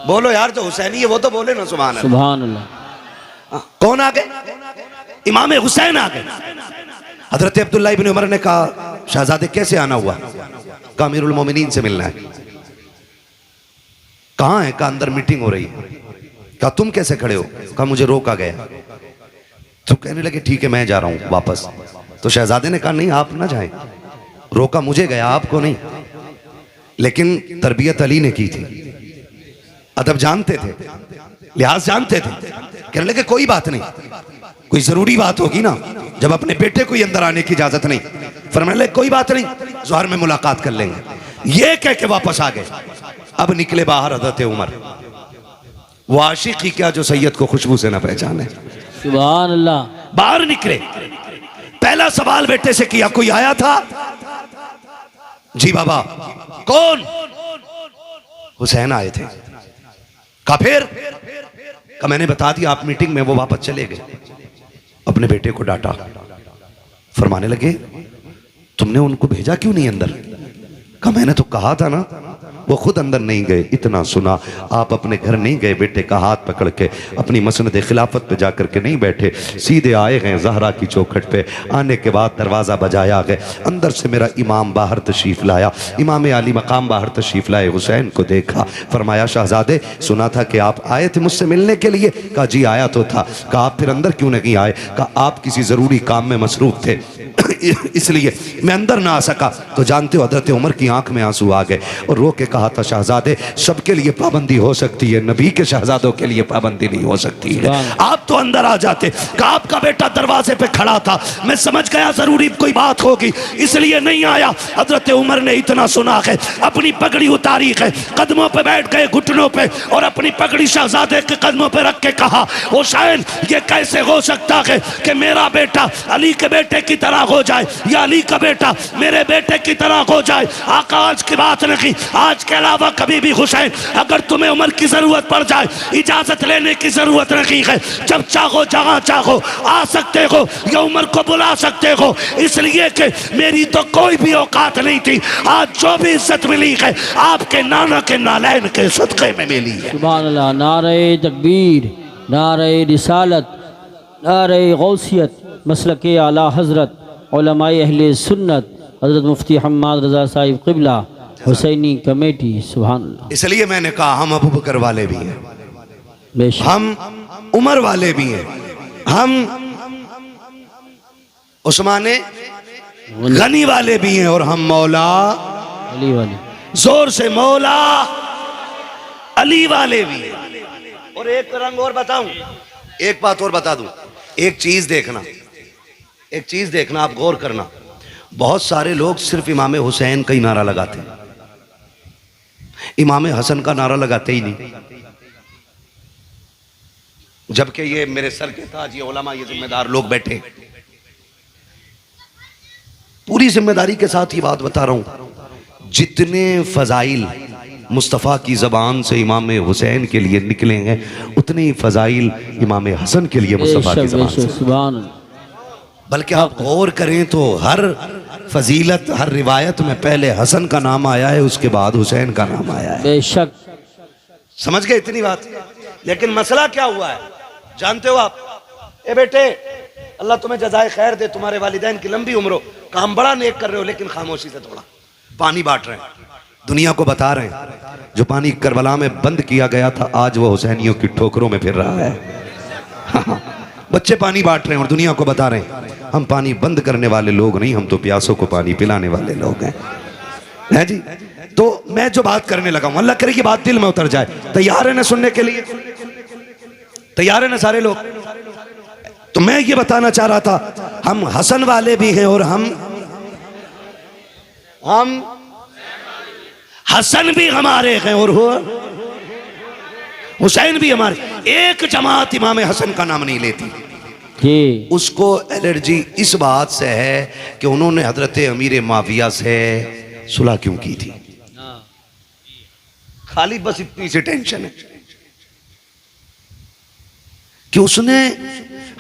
बोलो यार, जो हुसैनी है वो तो बोले ना सुभान अल्लाह। सुभान अल्लाह। कौन आ गए? इमाम हुसैन आ गए। हजरत अब्दुल्लाह इब्न उमर ने कहा शहजादे कैसे आना हुआ? कहा अमीरुल मोमिनीन से मिलना है। कहां है? कहा अंदर मीटिंग हो रही है। कहा तुम कैसे खड़े हो? कहा मुझे रोका गया। तो कहने लगे ठीक है मैं जा रहा हूं वापस। तो शहजादे ने कहा नहीं आप ना जाएं, रोका मुझे गया आपको नहीं। लेकिन तरबियत अली ने की थी, अदब जानते थे, लिहाज जानते थे। कहने लगे कोई बात नहीं, कोई जरूरी बात होगी ना, जब अपने बेटे को अंदर आने की इजाजत नहीं। फरमाने लगे कोई बात नहीं, ज़ोहर में मुलाकात कर लेंगे। ये कह के वापस आ गए। अब निकले बाहर हजरत उमर। वो आशिक ही क्या जो सैयद को खुशबू से ना पहचाने। सुभान अल्लाह। बाहर निकले, पहला सवाल बेटे से किया कोई आया था? जी बाबा। कौन? हुसैन आए थे। कहा फिर? कहा मैंने बता दिया आप मीटिंग में। वो वापस चले गए। अपने बेटे को डांटा। फरमाने लगे तुमने उनको भेजा क्यों नहीं अंदर? कहा मैंने तो कहा था ना। वो खुद अंदर नहीं गए। इतना सुना, आप अपने घर नहीं गए, बेटे का हाथ पकड़ के अपनी मसनद खिलाफत पे जाकर के नहीं बैठे, सीधे आए गए ज़हरा की चौखट पे। आने के बाद दरवाज़ा बजाया गए, अंदर से मेरा इमाम बाहर तशरीफ़ लाया, इमाम आली मकाम बाहर तशरीफ़ लाए। हुसैन को देखा, फरमाया शहजादे सुना था कि आप आए थे मुझसे मिलने के लिए। कहा जी आया तो था। कहा आप फिर अंदर क्यों नहीं आए? कहा आप किसी ज़रूरी काम में मसरूफ़ थे इसलिए मैं अंदर ना आ सका। तो जानते हो हजरत उमर की आंख में आंसू आ गए और रो के कहा था शहजादे सबके लिए पाबंदी हो सकती है, नबी के शहजादों के लिए पाबंदी नहीं हो सकती है। आप तो अंदर आ जाते। कहा आपका बेटा दरवाजे पे खड़ा था, मैं समझ गया जरूरी कोई बात होगी इसलिए नहीं आया। हजरत उमर ने इतना सुना है, अपनी पगड़ी उतारी है, कदमों पे बैठ गए घुटनों पे और अपनी पगड़ी शहजादे के कदमों पे रख के कहा हुसैन ये कैसे हो सकता है कि मेरा बेटा अली के बेटे की तरह हो जाए या अली का बेटा मेरे बेटे की तरह हो जाए। आका आज की बात नहीं, आज के अलावा कभी भी हुसैन अगर तुम्हें उमर की जरूरत पड़ जाए इजाजत लेने की जरूरत नहीं है। जब चाहो जहां चाहो आ सकते हो या उमर को बुला सकते हो, इसलिए कि मेरी तो कोई भी औकात नहीं थी। आज जो भी इज्जत मिली है आपके नाना के नालैन के सदक़े में मिली है। सुभान अल्लाह। नारे तकबीर, नारे रिसालत, नारे गौसियत, मसलके आला हज़रत उलमाए अहले सुन्नत हज़रत मुफ्ती हम्माद रज़ा साहिब क़िबला हुसैनी कमेटी। सुभान अल्लाह। इसलिए मैंने कहा हम अबू बकर वाले भी हैं, बेशक हम उमर वाले भी हैं, हम उस्माने गनी वाले भी हैं और हम मौला अली वाले, जोर से मौला अली वाले भी हैं। और एक रंग और बताऊं, एक बात और बता दूं, एक चीज देखना, एक चीज देखना, आप गौर करना। बहुत सारे लोग सिर्फ इमाम हुसैन का ही नारा लगाते हैं, इमाम हसन का नारा लगाते ही नहीं। जबकि ये मेरे सर के ताज, ये उलमा, ये जिम्मेदार लोग बैठे, पूरी जिम्मेदारी के साथ ये बात बता रहा हूं, जितने फजाइल मुस्तफ़ा की ज़बान से इमाम हुसैन के लिए निकलेंगे उतने ही फ़ज़ाइल इमाम हसन के लिए मुस्तफ़ा की ज़बान से। सुभान अल्लाह। बल्कि आप गौर करें तो हर फजीलत, हर रिवायत में पहले हसन का नाम आया है, उसके बाद हुसैन का नाम आया है। बेशक। समझ गए इतनी बात? लेकिन मसला क्या हुआ है जानते हो आप? ए बेटे, अल्लाह तुम्हें जज़ाए खैर दे, तुम्हारे वालिदैन की लंबी उम्र हो, काम बड़ा नेक कर रहे हो, लेकिन खामोशी से थोड़ा पानी बांट रहे हैं, दुनिया को बता रहे हैं जो पानी करबला में बंद किया गया था आज वो हुसैनियों की ठोकरों में फिर रहा है। बच्चे पानी बांट रहे हैं और दुनिया को बता रहे हैं हम पानी बंद करने वाले लोग नहीं, हम तो प्यासों को पानी पिलाने वाले लोग हैं जी। तो मैं जो बात करने लगा हूं, अल्लाह करे कि बात दिल में उतर जाए। तैयार है ना सुनने के लिए? तैयार है ना सारे लोग? तो मैं ये बताना चाह रहा था हम हसन वाले भी हैं और हम हसन भी हमारे हैं और हुसैन भी हमारे। एक जमात इमाम हसन का नाम नहीं लेती। उसको एलर्जी इस बात से है कि उन्होंने हजरत अमीर माविया से सुलह क्यों की थी, खाली बस इतनी सी टेंशन है कि उसने,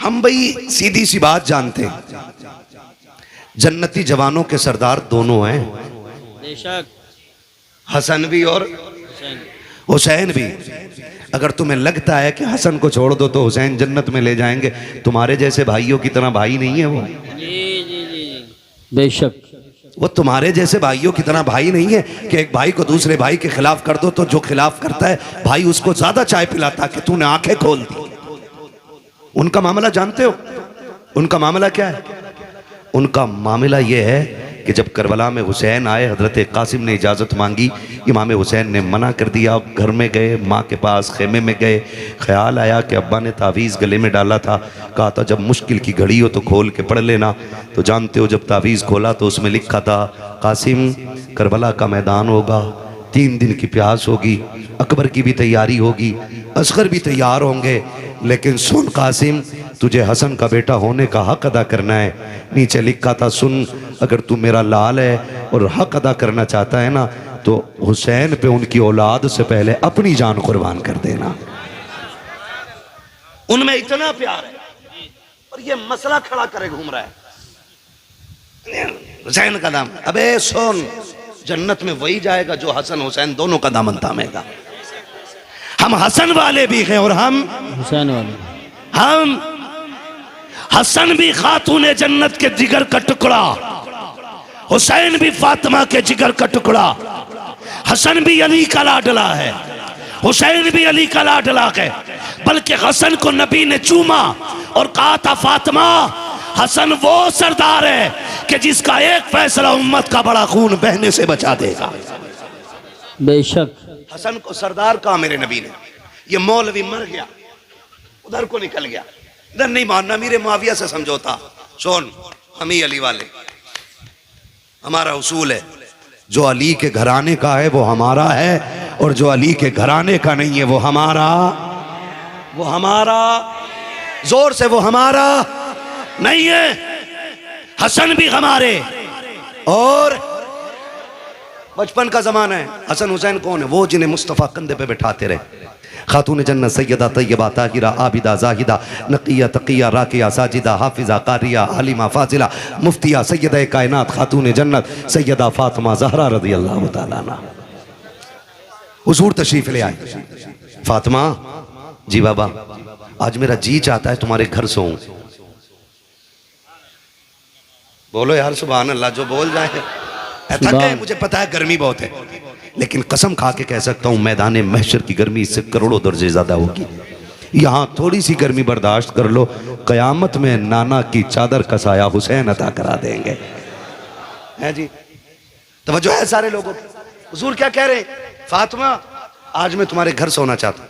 हम भाई सीधी सी बात जानते हैं जन्नती जवानों के सरदार दोनों हैं, हसन भी और हुसैन भी। अगर तुम्हें लगता है कि हसन को छोड़ दो तो हुसैन जन्नत में ले जाएंगे, तुम्हारे जैसे भाइयों की तरह भाई नहीं है वो। बेशक वो तुम्हारे जैसे भाइयों की तरह भाई नहीं है कि एक भाई को दूसरे भाई के खिलाफ कर दो तो जो खिलाफ करता है भाई उसको ज्यादा चाय पिलाता कि तूने आंखें खोल दी। उनका मामला जानते हो? उनका मामला क्या है? उनका मामला यह है कि जब करबला में हुसैन आए, हजरत कासिम ने इजाज़त मांगी, इमाम हुसैन ने मना कर दिया। घर में गए, माँ के पास खेमे में गए, ख्याल आया कि अब्बा ने तावीज़ गले में डाला था, कहा था जब मुश्किल की घड़ी हो तो खोल के पढ़ लेना। तो जानते हो जब तावीज़ खोला तो उसमें लिखा था कासिम करबला का मैदान होगा, 3 दिन की प्यास होगी, अकबर की भी तैयारी होगी, असगर भी तैयार होंगे, लेकिन सुन कासिम तुझे हसन का बेटा होने का हक अदा करना है। नीचे लिखा था सुन, अगर तू मेरा लाल है और हक अदा करना चाहता है ना तो हुसैन पे उनकी औलाद से पहले अपनी जान कुर्बान कर देना। उनमें इतना प्यार है और ये मसला खड़ा करे घूम रहा है हुसैन का दाम। अबे सुन, जन्नत में वही जाएगा जो हसन हुसैन दोनों का दामन थामेगा। हम हसन वाले भी हैं और हम हुसैन वाले। हम हसन भी खातून जन्नत के जिगर का टुकड़ा, हुसैन भी फातिमा के जिगर का टुकड़ा। हसन भी अली का लाडला है, हुसैन भी अली का लाडला है। बल्कि हसन को नबी ने चूमा और कहा था फातिमा हसन वो सरदार है कि जिसका एक फैसला उम्मत का बड़ा खून बहने से बचा देगा। बेशक हसन को सरदार कहा मेरे नबी ने। ये मौलवी मर गया, उधर को निकल गया, इधर नहीं मानना, मेरे मुआविया से समझौता। सुन, हम ही अली वाले, हमारा उसूल है जो अली के घराने का है वो हमारा है और जो अली के घराने का नहीं है वो हमारा जोर से वो हमारा नहीं है। हसन भी हमारे। और बचपन का जमाना है। हसन हुसैन कौन है? वो जिन्हें मुस्तफ़ा कंधे पे बैठाते रहे। खातून जन्नत सैयदा तैयबा ताहिरा आबिदा जाहिदा नकिया तकिया राकिया साजिदा हाफिजा कारिया हालिमा फाजिला मुफ्तिया सैयदा कायनात खातून जन्नत सैयदा फातिमा ज़हरा रज़ी अल्लाह तआला अन्हा। हुजूर तशरीफ ले आए। फातिमा जी बाबा, आज मेरा जी चाहता है तुम्हारे घर सोऊं। बोलो यार सुभान अल्लाह, जो बोल जाए। थक गए, मुझे पता है गर्मी बहुत है, लेकिन कसम खा के कह सकता हूं मैदान महशर की गर्मी इससे करोड़ों दर्जे ज्यादा होगी। यहां थोड़ी सी गर्मी बर्दाश्त कर लो, कयामत में नाना की चादर का साया हुसैन अता करा देंगे। है जी, तवज्जो है सारे लोगों की। हुजूर क्या कह रहे हैं? फातिमा आज मैं तुम्हारे घर सोना चाहता हूं।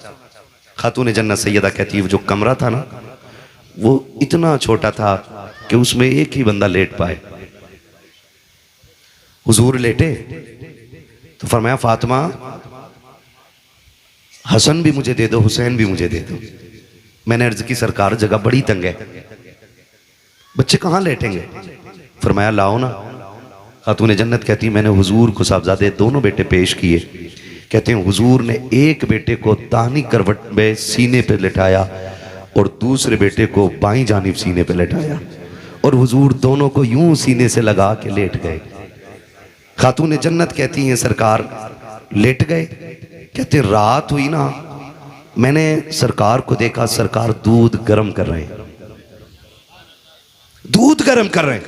खातून जन्नत सैयदा कहती है जो कमरा था ना वो इतना छोटा था कि उसमें एक ही बंदा लेट पाए। हुजूर लेटे तो फरमाया फातिमा हसन भी मुझे दे दो, हुसैन भी मुझे दे दो। मैंने अर्ज की सरकार जगह बड़ी तंग है, बच्चे कहाँ लेटेंगे? फरमाया लाओ ना। खातून जन्नत कहती मैंने हुजूर को साहबजादे दोनों बेटे पेश किए, कहते हैं हुजूर ने एक बेटे को दाहिनी करवट में सीने पे लिटाया और दूसरे बेटे को बाईं जानिब सीने पे लिटाया और हुजूर दोनों को यूं सीने से लगा के लेट गए। खातून जन्नत कहती हैं सरकार लेट गए। कहते रात हुई ना, मैंने सरकार को देखा, सरकार दूध गर्म कर रहे हैं, दूध गर्म कर रहे हैं।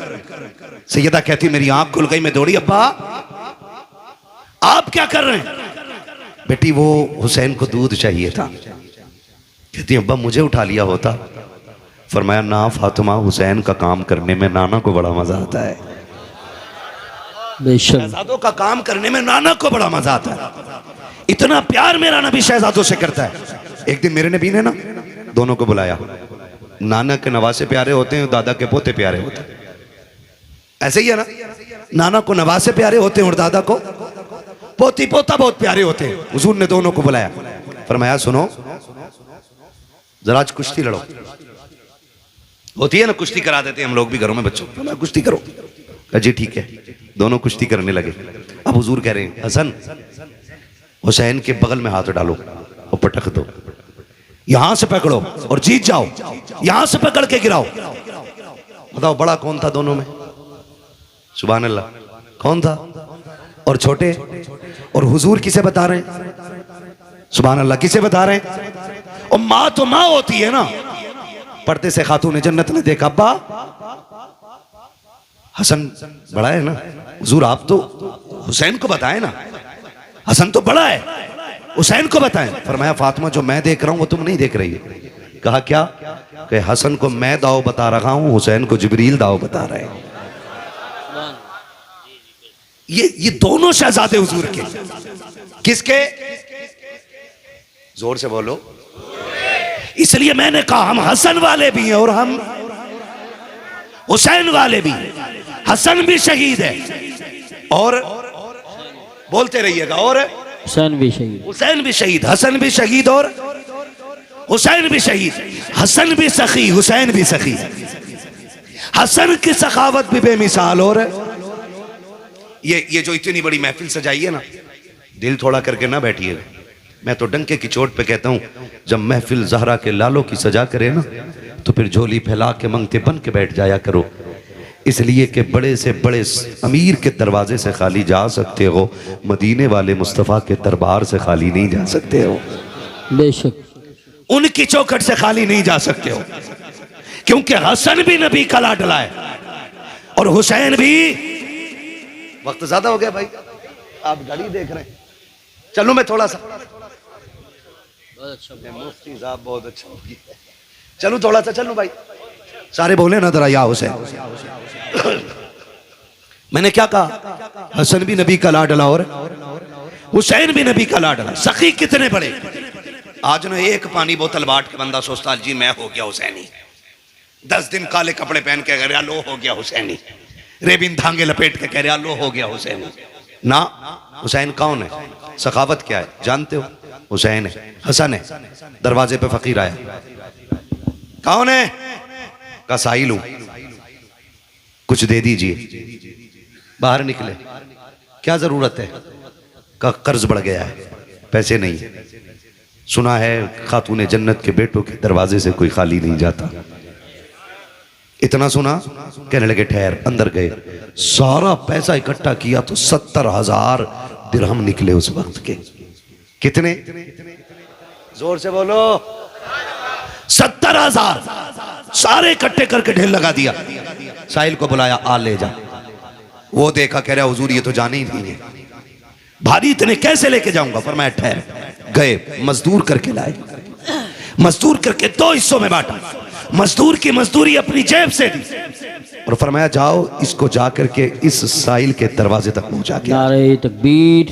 सैयदा कहती मेरी आंख खुल गई, मैं दौड़ी, अब्बा आप क्या कर रहे हैं? बेटी वो हुसैन को दूध चाहिए था। कहती अब्बा मुझे उठा लिया होता। फरमाया ना फातिमा, हुसैन का काम करने में नाना को बड़ा मजा आता है। शहजादों का काम करने में नाना को बड़ा मजा आता है। इतना प्यार मेरा नबी शहजादों से करता है। एक दिन मेरे नबी ने ना दोनों को बुलाया। नाना के नवासे प्यारे होते हैं, दादा के पोते प्यारे होते हैं, ऐसे ही है ना। नाना को नवासे प्यारे होते हैं और दादा को पोती पोता बहुत प्यारे होते हैं। हुजूर ने दोनों को बुलाया, फरमाया सुनो जरा आज कुश्ती लड़ो। होती है ना कुश्ती करा देते हैं हम लोग भी घरों में बच्चों को, कुश्ती करो। जी ठीक है, दोनों कुश्ती करने लगे। अब हुजूर कह रहे हैं हसन हुसैन के बगल में हाथ डालो और पटक दो, यहां से पकड़ो और जीत जाओ, यहां से पकड़ के गिराओ। बताओ बड़ा कौन था दोनों में? सुभान अल्लाह, कौन था? और छोटे? और हुजूर किसे बता रहे हैं? सुभान अल्लाह, किसे बता रहे हैं? और माँ तो माँ होती है ना। पर्दे से खातून जन्नत ने देखा, अब्बा हसन बड़ा है ना, हुजूर आप तो हुसैन को बताएं ना, हसन तो बड़ा है, हुसैन को बताएं। फरमाया फातिमा जो मैं देख रहा हूं वो तुम नहीं देख रही है। कहा क्या? कि हसन को मैं दाव बता रहा हूं, हुसैन को जिब्रील दाव बता रहे हैं। ये दोनों शहजादे हुजूर के। किसके? जोर से बोलो। इसलिए मैंने कहा हम हसन वाले भी हैं और हम हुसैन वाले भी। हसन भी शहीद है और बोलते रहिएगा, और हुसैन भी शहीद, हुसैन भी शहीद, हसन भी शहीद और हुसैन भी शहीद। हसन भी सखी, हुसैन भी सखी। हसन की सखावत भी बेमिसाल। और ये जो इतनी बड़ी महफिल सजाई है ना, दिल थोड़ा करके ना बैठिएगा। मैं तो डंके की चोट पे कहता हूं, जब महफिल जहरा के लालों की सजा करे ना, तो फिर झोली फैला के मंगते बन के बैठ जाया करो। इसलिए कि बड़े से बड़े अमीर के दरवाजे से खाली जा सकते हो, मदीने वाले मुस्तफ़ा के दरबार से खाली नहीं जा सकते हो। बेशक उनकी चौखट से खाली नहीं जा सकते हो, क्योंकि हसन भी नबी का लाडला है और हुसैन भी। वक्त ज्यादा हो गया भाई, आप घड़ी देख रहे हैं। चलो मैं थोड़ा सा, मुफ्ती साहब बहुत अच्छा हो गया, चलो थोड़ा सा चलो भाई, सारे बोले ना जरा या हुसैन। मैंने क्या कहा? हसन भी नबी का लाडला और हुसैन भी नबी का लाडला। सखी कितने बड़े। आज ना एक पानी बोतल बांट के बंदा सोचता जी मैं हो गया हुसैनी। 10 दिन काले कपड़े पहन के कह रहा लो हो गया हुसैनी। रेबिन धांगे लपेट के कह रहा लो हो गया हुसैनी। ना, हुसैन कौन है? सखावत क्या है जानते हो? हुसैन है, हसन है। दरवाजे पे फकीर आया, कौन है? का साहिल हूं, कुछ दे दीजिए। बाहर निकले, क्या जरूरत है? का कर्ज बढ़ गया है, पैसे नहीं। सुना है खातून जन्नत के बेटों के दरवाजे से कोई खाली नहीं जाता। इतना सुना, कहने लगे ठहर। अंदर गए, सारा पैसा इकट्ठा किया तो 70,000 दिरहम निकले उस वक्त के। कितने? जोर से बोलो। 70,000 सारे इकट्ठे करके ढेर लगा दिया। साहिल को बुलाया, आ ले जा। वो देखा, कह रहा हुजूर ये तो जाने ही नहीं है, भारी इतने कैसे लेके जाऊंगा? फरमाया ठहर। गए, मजदूर करके लाए, मजदूर करके 2 हिस्सों में बांटा। मजदूर की मजदूरी अपनी जेब से दी और फरमाया जाओ इसको जाकर के इस साहिल के दरवाजे तक पहुंचा के। नारे तकबीर,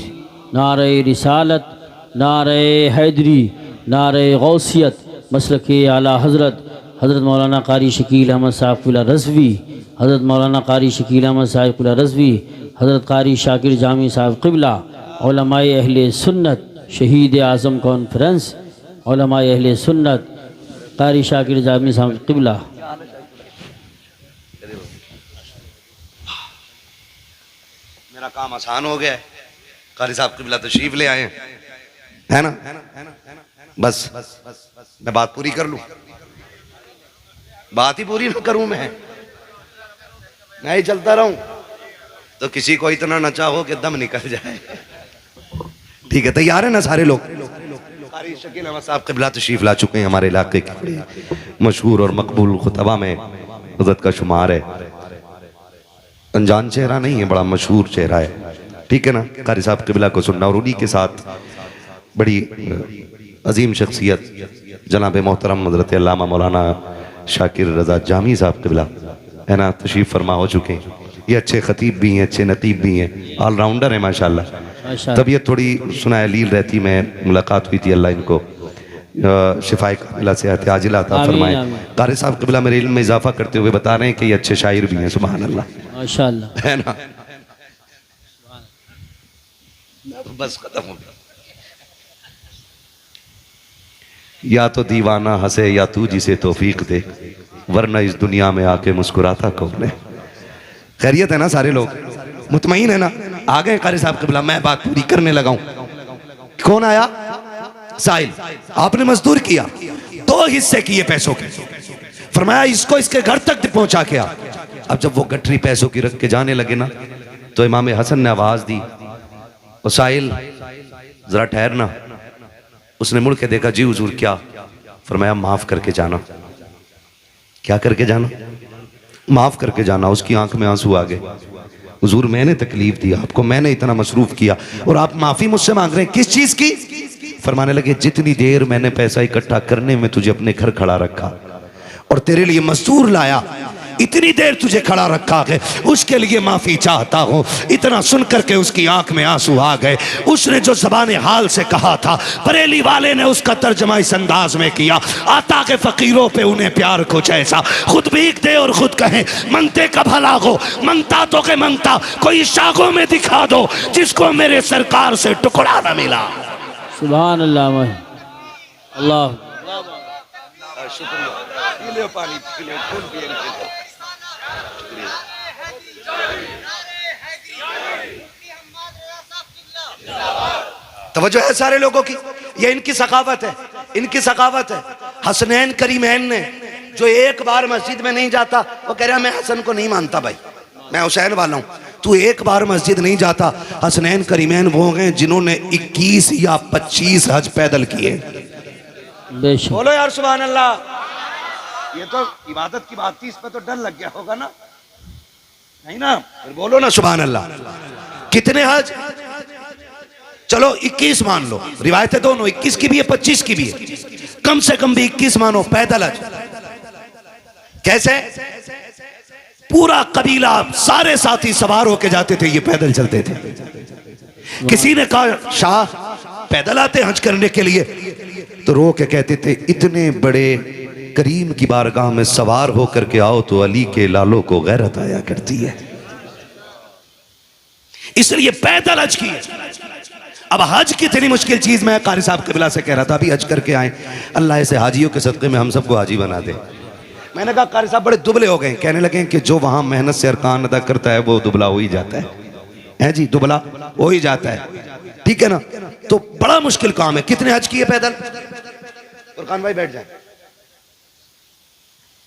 नारे रिसालत, नारे हैदरी, नारे गौसियत, मसलक आला हज़रत हज़रत मौलाना कारी शकील अहमद साहिब रज़वी, हज़रत मौलाना कारी शकील अहमद साहिब रज़वी, हज़रत कारी शाकिर जामी साहिब क़िबला, उलमाए अहले सुन्नत, शहीद आज़म कॉन्फ्रेंस, उलमाए अहले सुन्नत, कारी शाकिर जामी साहिब क़िबला। मेरा काम आसान हो गया है। कारी साहब क़िबला तशरीफ ले आए हैं। है ना? बस मैं बात पूरी कर लूं, बात ही पूरी ना करूं मैं ही चलता रहूं तो किसी को इतना नचा हो कि दम निकल जाए। ठीक है, तैयार है ना सारे लोग? कारी शकील अहमद साहब क़िबला तशरीफ ला चुके हैं, हमारे इलाके के मशहूर और मकबूल खुतबा में हज़रत का शुमार है। अनजान चेहरा नहीं है, बड़ा मशहूर चेहरा है। ठीक है ना? कारी साहब क़िबला को सुनना और उन्हीं के साथ बड़ी अजीम शख्सियत जनाब मोहतरम हज़रत अल्लामा मौलाना शाकिर रज़ा जामी साहब क़िबला है ना, तशरीफ़ फरमा हो चुके हैं। ये अच्छे खतीब भी हैं, अच्छे नतीब भी हैं, ऑलराउंडर है माशाल्लाह। तबीयत थोड़ी सुनाए लील रहती, मैं मुलाकात हुई थी, अल्लाह इनको शिफाए कामिला से आजिला अता फरमाए। कारी साहब क़िबला मेरे इल्म में इजाफा करते हुए बता रहे हैं कि ये अच्छे शायर भी हैं, सुभान अल्लाह माशाल्लाह, है ना? बस खत्म हो गया। या तो दीवाना हंसे या तू जिसे तौफीक दे, वरना इस दुनिया में आके मुस्कुराता कौन है। खैरियत है ना सारे लोग? मुतमईन है ना? आ गए कारी साहब क़िबला, मैं बात पूरी करने लगा हूं। कौन आया? साहिल। आपने मजदूर किया, 2 हिस्से किए पैसों के, फरमाया इसको इसके घर तक पहुंचा के आ। अब जब वो गठरी पैसों की रख के जाने लगे ना, तो इमाम हसन ने आवाज दी, और साहिल जरा ठहरना। उसने मुड़ के देखा, जी हुजूर क्या? फरमाया माफ करके जाना। क्या करके जाना? माफ करके जाना। उसकी आंख में आंसू आ गए, हुजूर मैंने तकलीफ दी आपको, मैंने इतना मसरूफ किया और आप माफी मुझसे मांग रहे हैं, किस चीज की? फरमाने लगे जितनी देर मैंने पैसा इकट्ठा करने में तुझे अपने घर खड़ा रखा और तेरे लिए मजदूर लाया, इतनी देर तुझे खड़ा रखा है, उसके लिए माफी चाहता हूं। इतना सुनकर के उसकी आंख में आंसू आ गए। उसने जो ज़बान हाल से कहा था, बरेली वाले ने उसका तर्जमा इस अंदाज में किया, आता के फकीरों पे उन्हें प्यार कुछ ऐसा, खुद भीख दे और खुद कहे मंगते का भला हो, मंगता तो के मंगता कोई शाखों में दिखा दो जिसको मेरे सरकार से टुकड़ा न मिला। सुभान अल्लाह, अल्लाह शुक्रिया। पानी पी लो, खून पिएंगे। तवज्जो है सारे लोगों की? ये इनकी सखावत है, इनकी सखावत है। हसनैन करीमैन ने, जो एक बार मस्जिद में नहीं जाता, वो कह रहा मैं हसन को नहीं मानता भाई, मैं हुसैन वाला हूं। तू एक बार मस्जिद नहीं जाता। हसनैन करीमैन वो हैं जिन्होंने 21 या 25 हज पैदल किए। बोलो यार सुभान अल्लाह। ये तो इबादत की बात थी, इस पर तो डर लग गया होगा ना? नहीं ना? फिर बोलो ना सुभान अल्लाह। कितने हज? चलो 21 मान लो, रिवायतें दोनों 21 की भी है 25 की भी है, कम से कम भी 21 मानो पैदल हज। कैसे? पूरा कबीला, सारे साथी सवार होके जाते थे, ये पैदल चलते थे। किसी ने कहा शाह पैदल आते हज करने के लिए, तो रो के कहते थे इतने बड़े करीम की बारगाह में सवार होकर के आओ तो अली के लालों को गैरत आया करती है, इसलिए पैदल हज की। अब हज कितनी मुश्किल चीज, मैं कारी साहब क़िबला से कह रहा था अभी हज करके आए, अल्लाह ऐसे हाजियों के सदक़े में हम सबको हाजी बना दे। मैंने कहा कारी साहब बड़े दुबले हो गए। कहने लगे कि जो वहां मेहनत से अरकान अदा करता है वो दुबला हो ही जाता है जी, दुबला हो ही जाता है। ठीक है ना? तो बड़ा मुश्किल काम है। कितने हज किए पैदल? फुरकान भाई बैठ जाए।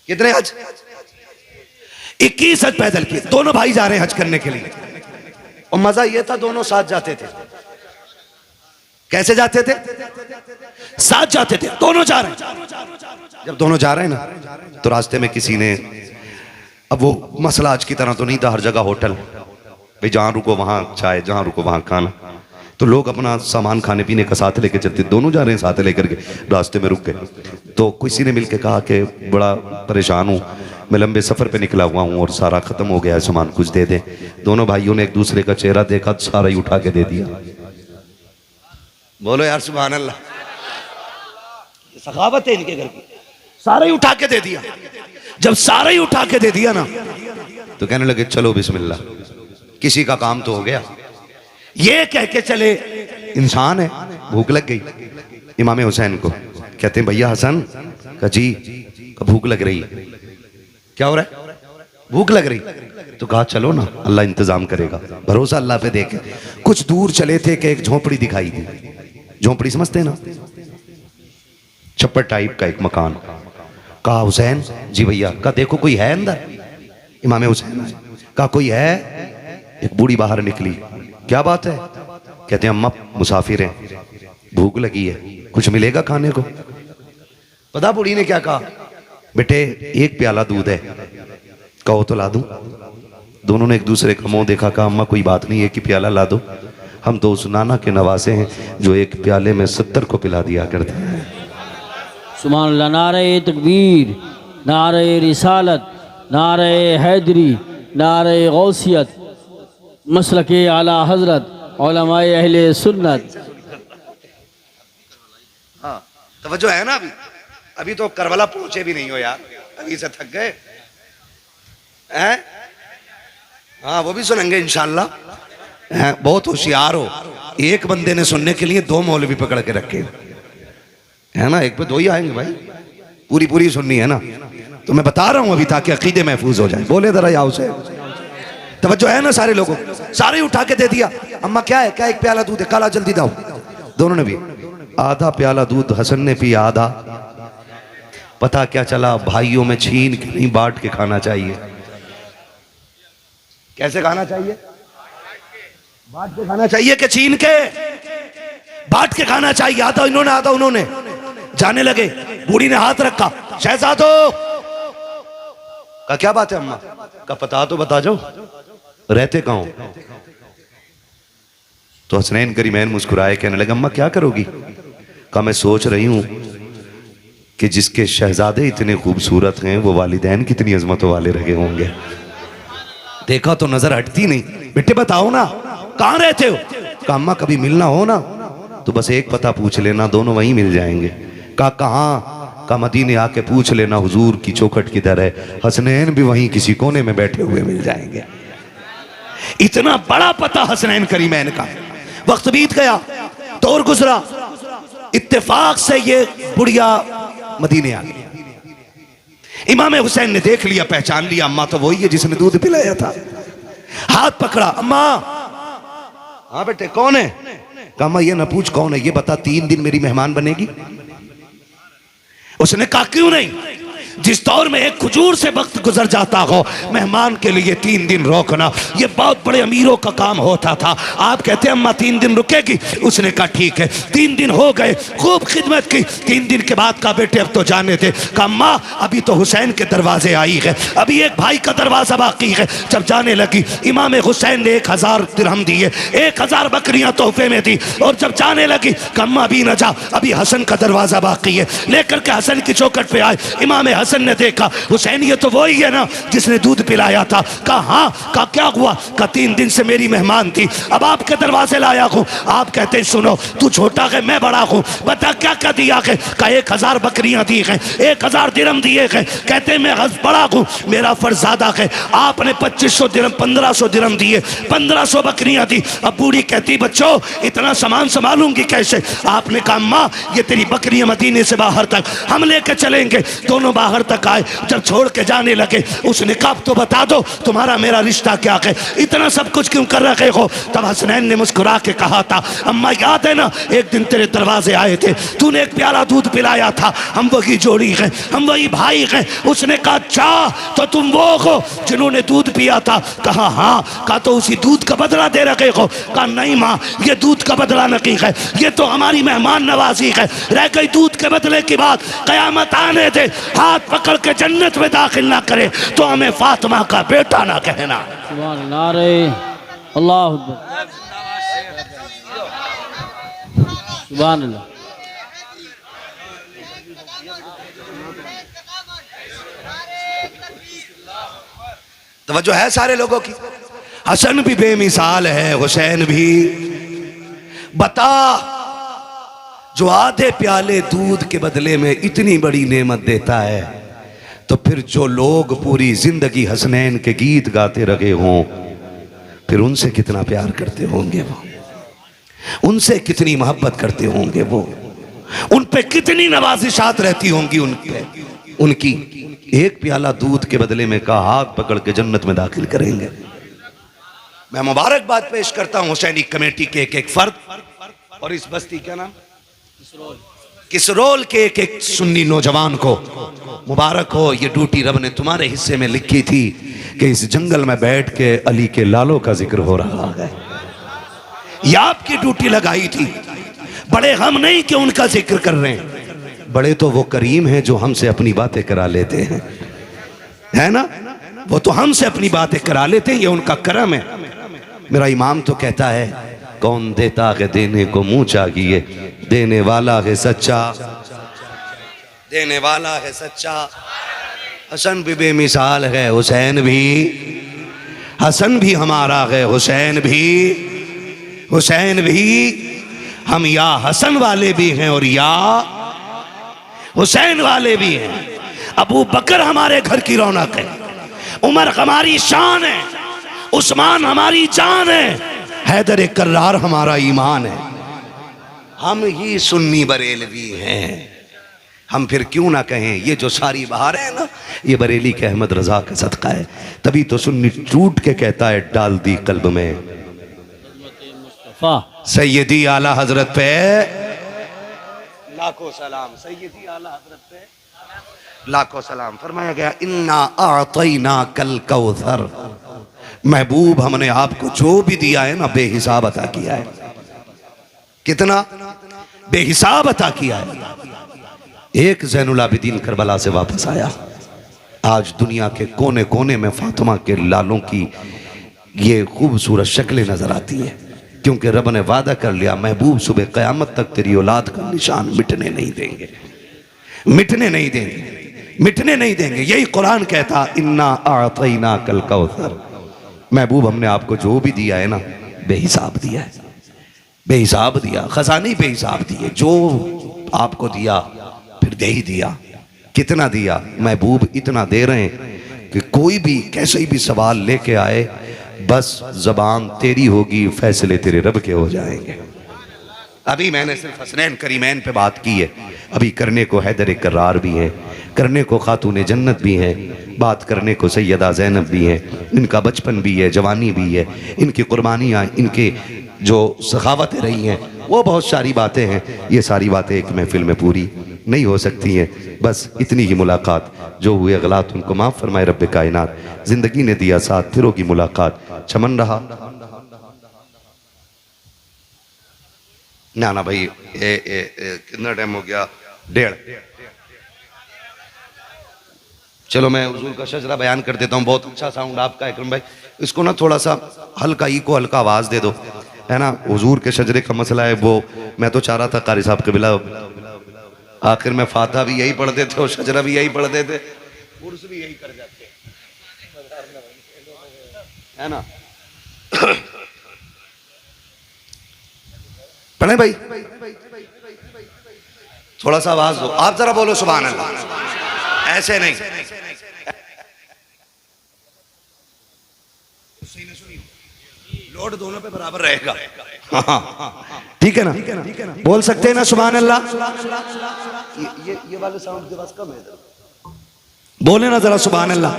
कितने हज? 21 हज पैदल किए। दोनों भाई जा रहे हैं हज करने के लिए, और मजा ये था दोनों साथ जाते थे। कैसे जाते थे? साथ जाते थे, दोनों जा रहे हैं। जब दोनों जा रहे हैं ना, तो रास्ते में किसी ने, अब वो मसला आज की तरह तो नहीं था, हर जगह होटल, भाई जहां रुको वहां चाय, जहां रुको वहां खाना, तो लोग अपना सामान खाने पीने का साथ लेके चलते। दोनों जा रहे हैं साथ लेकर के, रास्ते में रुक गए, तो किसी ने मिलके कहा कि बड़ा परेशान हूँ, मैं लंबे सफर पे निकला हुआ हूँ और सारा खत्म हो गया है सामान, कुछ दे दे। दोनों भाइयों ने एक दूसरे का चेहरा देखा, सारा ही उठा के दे दिया। बोलो यार सुभान अल्लाह। सखावत है इनके घर की, सारा ही उठा के दे दिया। जब सारा ही उठा के दे दिया ना, तो कहने लगे चलो बिस्मिल्लाह, किसी का काम तो हो गया। ये कह के चले, इंसान है, भूख लग गई इमाम हुसैन को। कहते हैं भैया हसन का जी का भूख लग रही। क्या हो रहा है? भूख लग रही। तो कहा चलो ना, अल्लाह इंतजाम करेगा, भरोसा अल्लाह पे देके। कुछ दूर चले थे कि एक झोपड़ी दिखाई दी, झोंपड़ी समझते हैं ना, छप्पर टाइप का एक मकान। कहा हुसैन जी भैया। कहा देखो कोई है अंदर। इमाम हुसैन आए। कहा कोई है। एक बूढ़ी बाहर निकली। क्या बात है? कहते हैं अम्मा मुसाफिर हैं, भूख लगी है, कुछ मिलेगा खाने को? पता बूढ़ी ने क्या कहा? बेटे एक प्याला दूध है, कहो तो ला दूं। दोनों ने एक दूसरे का मुंह देखा। कहा अम्मा कोई बात नहीं, एक ही प्याला ला दो, हम तो उस नाना के नवासे हैं जो एक प्याले में 70 को पिला दिया करते हैं। सुभान अल्लाह। नारे तकबीर, नारे रिसालत, नारे हैदरी, नारे गौसियत, मसलके आला हजरत, उलमाए अहले सुन्नत। हाँ तवज्जो है ना? अभी तो करबला पहुंचे भी नहीं हो यार, अभी से थक गए हैं। हाँ वो भी सुनेंगे इंशाल्लाह। बहुत होशियार हो। एक बंदे ने सुनने के लिए 2 मौलवी पकड़ के रखे है ना, एक पे 2 ही आएंगे भाई, पूरी पूरी सुननी है ना। तो मैं बता रहा हूं अभी ताकि अकीदे महफूज हो जाए। बोले जरा याओ से तवज्जो है ना सारे लोगों? सारे उठा के दे दिया। अम्मा क्या है? क्या? एक प्याला दूध है, काला जल्दी दाओ। दोनों ने भी आधा प्याला दूध हसन ने पिया, आधा। पता क्या चला? भाइयों में छीन के नहीं बांट के खाना चाहिए। कैसे खाना चाहिए? बांट के खाना चाहिए कि छीन के? बांट के खाना चाहिए। आधा इन्होंने आधा उन्होंने। जाने लगे, बूढ़ी ने हाथ रखा। शहजादो का क्या बात है अम्मा? का पता तो बता जाओ, रहते कहाँ हो? तो हसनैन करीमैन मुस्कुराए, कहने लगे अम्मा क्या करोगी? कहा मैं सोच रही हूं कि जिसके शहजादे इतने खूबसूरत हैं वो वालिदैन कितनी अजमतों वाले रहे होंगे। देखा तो नजर हटती नहीं। बेटे बताओ ना कहां रहते हो? कहा अम्मा कभी मिलना हो ना तो बस एक पता पूछ लेना, दोनों वहीं मिल जाएंगे। कहा कहां? का मदीने आके पूछ लेना हुजूर की चौखट किधर है, हसनैन भी वहीं किसी कोने में बैठे हुए मिल जाएंगे। इतना बड़ा पता हसनैन करीमैन का। वक्त बीत गया, दौर गुजरा, इत्तेफाक से ये बुढ़िया मदीने आ गई। इमाम हुसैन ने देख लिया, पहचान लिया, अम्मा तो वही है जिसने दूध पिलाया था। हाथ पकड़ा, अम्मा। हाँ बेटे कौन है? कहा अम्मा ये न पूछ कौन है, ये बता 3 दिन मेरी मेहमान बनेगी? उसने कहा क्यों नहीं? जिस दौर में एक खजूर से वक्त गुजर जाता हो, मेहमान के लिए 3 दिन रोकना ये बहुत बड़े अमीरों का काम होता था। आप कहते अम्मा 3 दिन रुकेगी? उसने कहा ठीक है। 3 दिन हो गए, खूब खिदमत की। 3 दिन के बाद कहा बेटे अब तो जाने दे। कहा अम्मा अभी तो हुसैन के दरवाजे आई है, अभी एक भाई का दरवाजा बाकी है। जब जाने लगी, इमाम हुसैन ने 1000 दिरहम दिए, 1000 बकरियां तोहफे में दी। और जब जाने लगी, कहा अम्मा अभी न जा, अभी हसन का दरवाजा बाकी है। लेकर के हसन की चौखट पे आए। इमाम हसन ने देखा, हुसैन ये तो वही है ना जिसने दूध पिलाया था? कहा हाँ। कहा क्या हुआ? कहा 3 दिन से मेरी मेहमान थी, अब आपके दरवाजे लाया हूं। आप कहते हैं सुनो तू छोटा है मैं बड़ा हूं, बता क्या क्या दिया है? कहा 1000 बकरियां दी हैं, 1000 दिरहम दिए हैं। कहते मैं बड़ा हूं, मेरा फर्ज ज्यादा है। आपने 2500 दिरहम 1500 दिरहम दिए, 1500 बकरियां दी। अब बूढ़ी कहती बच्चों इतना सामान संभालूंगी कैसे? आपने कहा अम्मा ये तेरी बकरियां मदीने से बाहर तक हम लेके चलेंगे। दोनों बाहर तक आए। जब छोड़ के जाने लगे, उसने कहा तो बता दो तुम्हारा मेरा रिश्ता क्या है, इतना सब कुछ क्यों कर रहे हो? तब हसनैन ने मुस्कुरा के कहा था अम्मा याद है ना एक दिन तेरे दरवाजे आए थे, तूने एक प्याला दूध पिलाया था, हम वही जोड़ी हैं, हम वही भाई हैं। उसने कहा अच्छा तो तुम वो हो जिन्होंने दूध पिया था? कहा हाँ। कहा तो उसी दूध का बदला दे रखे हो? कहा नहीं माँ ये दूध का बदला नहीं है, ये तो हमारी मेहमान नवाजी है। रह गई दूध के बदले की बात, कयामत आने दे, हाथ पकड़ के जन्नत में दाखिल ना करे तो हमें फातिमा का बेटा ना कहना। सुभान नारे अल्लाह अकबर, सुभान अल्लाह। तवज्जो है सारे लोगों की। हसन भी बेमिसाल है, हुसैन भी। बता जो आधे प्याले दूध के बदले में इतनी बड़ी नेमत देता है, तो फिर जो लोग पूरी जिंदगी हसनैन के गीत गाते रहे हों, फिर उनसे कितना प्यार करते होंगे वो, उनसे कितनी मोहब्बत करते होंगे वो, उन पे कितनी नवाजिशात रहती होंगी उन पे, उनकी। एक प्याला दूध के बदले में का हाथ पकड़ के जन्नत में दाखिल करेंगे। मैं मुबारकबाद पेश करता हूं हुसैनी कमेटी के एक फर्द और इस बस्ती का नाम किसरोल के एक सुन्नी नौजवान को मुबारक हो, ये ड्यूटी रब ने तुम्हारे हिस्से में लिखी थी कि इस जंगल में बैठ के अली के लालों का जिक्र हो रहा है। ये आपकी ड्यूटी लगाई थी। बड़े हम नहीं कि उनका जिक्र कर रहे हैं, बड़े तो वो करीम हैं जो हमसे अपनी बातें करा लेते हैं, है ना? वो तो हमसे अपनी बातें करा लेते हैं, ये उनका करम है। मेरा इमाम तो कहता है, कौन देता है देने को मुंह चाहिए, देने वाला है सच्चा, देने वाला है सच्चा। हसन भी बेमिसाल है, हुसैन भी, हसन भी हमारा है, हुसैन भी, हुसैन भी। हम या हसन वाले भी हैं और या हुसैन वाले भी हैं। अबू बकर हमारे घर की रौनक है, उमर हमारी शान है, उस्मान हमारी जान है, हैदर कर्रार हमारा ईमान है। हम ही सुन्नी बरेलवी हैं। हम फिर क्यों ना कहें ये जो सारी बहार है ना, ये बरेली के अहमद रजा का सदका है। तभी तो सुन्नी टूट के कहता है, डाल दी कल्ब में सैयदी आला हजरत पे लाखों सलाम, सैयदी आला हजरत पे लाखों सलाम। फरमाया गया, इन्ना आतैना कल कौसर, महबूब हमने आपको जो भी दिया है ना बेहिसाब अता किया है। कितना बेहिसाब अता किया है। एक ज़ैनुल आबिदीन करबला से वापस आया, आज दुनिया के कोने कोने में फातिमा के लालों की ये खूबसूरत शक्लें नजर आती है, क्योंकि रब ने वादा कर लिया, महबूब सुबह क़यामत तक तेरी औलाद का निशान मिटने नहीं देंगे, मिटने नहीं देंगे, मिटने नहीं देंगे। यही कुरान कहता, इन्ना आतैना कल कौसर, महबूब हमने आपको जो भी दिया है ना बेहिसाब दिया है, बेहिसाब दिया, खजाने बेहिसाब दिए। जो आपको दिया फिर दे ही दिया। कितना दिया? महबूब इतना दे रहे हैं कि कोई भी कैसे भी सवाल लेके आए, बस जबान तेरी होगी, फैसले तेरे रब के हो जाएंगे। अभी मैंने सिर्फ हसनैन करीमैन पे बात की है, अभी करने को हैदर कर्रार भी है, करने को खातून जन्नत भी है, बात करने को सैयदा ज़ैनब भी है, इनका बचपन भी है, जवानी भी है, इनकी कुर्बानियाँ, इनके जो सखावतें रही हैं, वो बहुत सारी बातें हैं। ये सारी बातें एक महफिल में पूरी नहीं हो सकती हैं। बस इतनी ही मुलाकात, जो हुए गलत उनको माफ़ फरमाए रब्बे कायनात। ज़िंदगी ने दिया साथ, फिर होगी मुलाकात, चमन रहा ना भाई। कितना टाइम हो गया? 1:30। चलो मैं हुजूर का शजरा बयान कर देता हूँ। बहुत अच्छा साउंड आपका इकरम भाई, इसको ना थोड़ा सा हल्का इको, हल्का आवाज़ दे दो, है ना। हुजूर के शजरे का मसला है वो। मैं तो चाह रहा था कारी साहब कबिला आखिर में फातिहा भी यही पढ़ते थे और शजरा भी यही पढ़ते थे, उर्स भी यही कर जाते, है ना। पढ़े भाई, थोड़ा सा आवाज दो। आप जरा बोलो सुभान अल्लाह, ऐसे नहीं। लोड दोनों पे बराबर रहेगा। ठीक है ना, बोल सकते हैं ना सुभान अल्लाह। ये वाले साउंड के पास कम है, बोले ना जरा सुभान अल्लाह।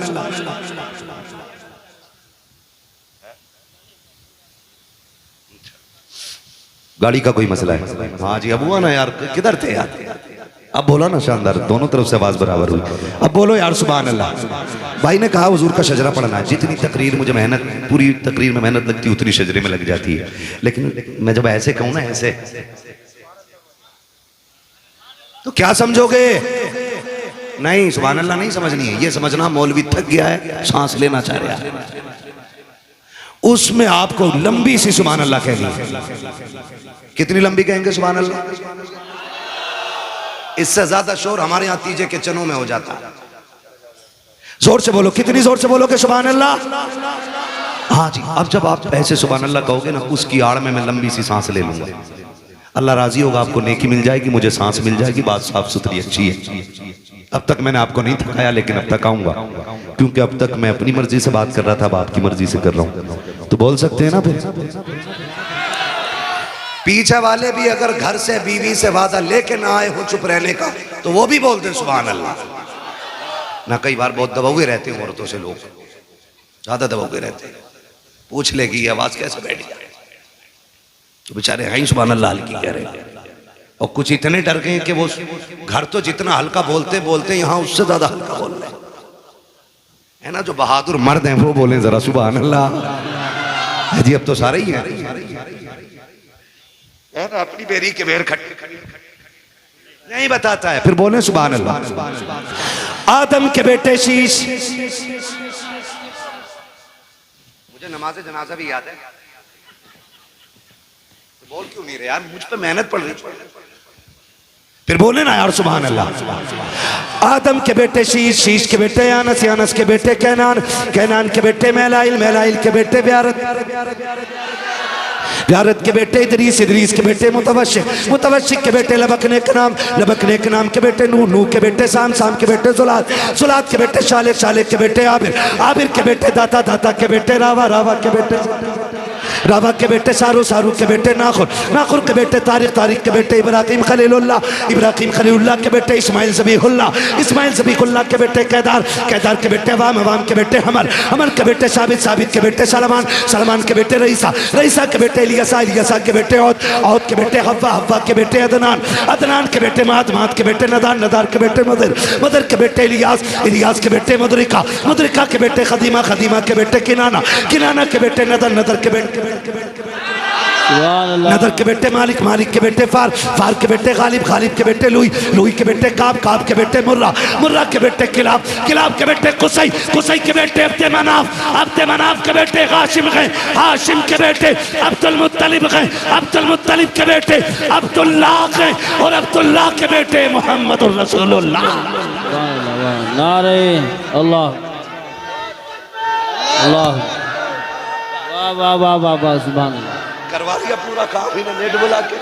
गाड़ी का कोई मसला है? हाँ जी, अब हुआ ना यार, किधर थे यार? अब बोला ना, शानदार, दोनों तरफ से आवाज बराबर हुई। अब बोलो यार सुभान अल्लाह। भाई ने कहा हुजूर का शजरा पढ़ना है। जितनी तकरीर मुझे मेहनत, पूरी तकरीर में मेहनत लगती है, उतनी शजरे में लग जाती है। लेकिन मैं जब ऐसे कहूँ ना, ऐसे, तो क्या समझोगे? नहीं, सुभान अल्लाह नहीं समझनी है। ये समझना मौलवी थक गया है, सांस लेना चाह रहा है, उसमें आपको लंबी सी सुभान अल्लाह कहनी है। कितनी लंबी कहेंगे सुभान अल्लाह? इससे ज्यादा शोर हमारे यहाँ तीजे के चनों में हो जाता है। जोर से बोलो, कितनी जोर से बोलोगे सुभान अल्लाह? हाँ जी। अब जब आप ऐसे सुभान अल्लाह कहोगे ना, उसकी आड़ में मैं लंबी सी सांस ले लूंगा। अल्लाह राजी होगा, आपको नेकी मिल जाएगी, मुझे सांस मिल जाएगी, बात साफ सुथरी अच्छी है। अब तक मैंने आपको नहीं थकाया, लेकिन अब तक आऊंगा, क्योंकि अब तक मैं अपनी मर्जी से बात कर रहा था, अब आपकी मर्जी से कर रहा हूं। तो बोल सकते हैं ना फिर। पीछे वाले भी अगर घर से बीवी से वादा लेके ना आए हो चुप रहने का, तो वो भी बोलते सुभान अल्लाह ना। कई बार बहुत दबाए रहते हैं औरतों से, लोग ज्यादा दबाए रहते हैं, पूछ लेगी आवाज कैसे बैठ जाए, तो बेचारे हैं सुभान अल्लाह हल्की कह रहे हैं, और कुछ इतने डर गए कि वो घर तो जितना हल्का बोलते बोलते यहाँ उससे ज्यादा हल्का बोल रहे हैं। है ना, जो बहादुर मर्द हैं वो बोले जरा सुभान अल्लाह। जी अब तो सारे ही हैं, है ना, अपनी बेरी के बेर खट नहीं बताता है, फिर बोले सुभान अल्लाह। आदम के बेटे शीश। मुझे नमाज जनाजा भी याद है, तो बोल क्यों नहीं रहे यार, मुझ पे मेहनत पड़ रही। फिर बोले ना यार सुभान अल्लाह। आदम के बेटे शीश, शीश के बेटे यानस, यानस के बेटे कैनान, कैनान के बेटे मैलाइल, मैलाइल के बेटे ब्यारत, ब्यारत के बेटे इदरीस, इदरीस के बेटे मुतवशिक, मुतवशिक के बेटे लबकने के नाम, लबकने के नाम के बेटे नूह, नूह के बेटे साम, साम के बेटे जुलात, जुलात के बेटे शालेक, शालेक के बेटे आबिर, आबिर के बेटे दाता, दाता के बेटे रावा, रावा के बेटे रावा के बेटे सारू, सारू के बेटे नाखुर, नाखुर के बेटे तारिक, तारिक के बेटे इब्राहिम खलीलुल्लाह, इब्राहिम खलीलुल्लाह के बेटे इस्माइल ज़बीहुल्लाह, इस्माइल ज़बीहुल्लाह के बेटे कैदार, कैदार के बेटे अवाम, अवाम के बेटे हमर, हमर के बेटे साबित, साबित के बेटे सलमान, सलमान के बेटे रईसा, रईसा के बेटे इलियासा, इलियासा के बेटे औद, औद के बेटे हव्वा, हव्वा के बेटे अदनान, अदनान के बेटे माद, माद के बेटे नदार, नदार के बेटे मदर, मदर के बेटे इलियास, इलियास के बेटे मदरिका, मदरिका के बेटे खदीमा, खदीमा के बेटे किनाना, किनाना के बेटे नदर, नदर के बेटे नदर के बेटे मालिक, मालिक के बेटे फार, फार के बेटे गालिब, गालिब के बेटे लुई, लुई के बेटे काब, काब के बेटे मुर्रा, मुर्रा के बेटे किलाब, किलाब के बेटे कुसई, कुसई के बेटे अब्दे मनाफ, अब्दे मनाफ के बेटे हाशिम गए, हाशिम के बेटे अब्दुल मुत्तलिब गए, अब्दुल मुत्तलिब के बेटे अब्दुल्लाह गए, और अब्दुल्लाह के बेटे मोहम्मद रसूलुल्लाह। नारे अल्लाह अल्लाह, वाह वाह वाह वाह वाह, सुभान अल्लाह। करवा दिया पूरा काम, इन्हें नेट बुला के।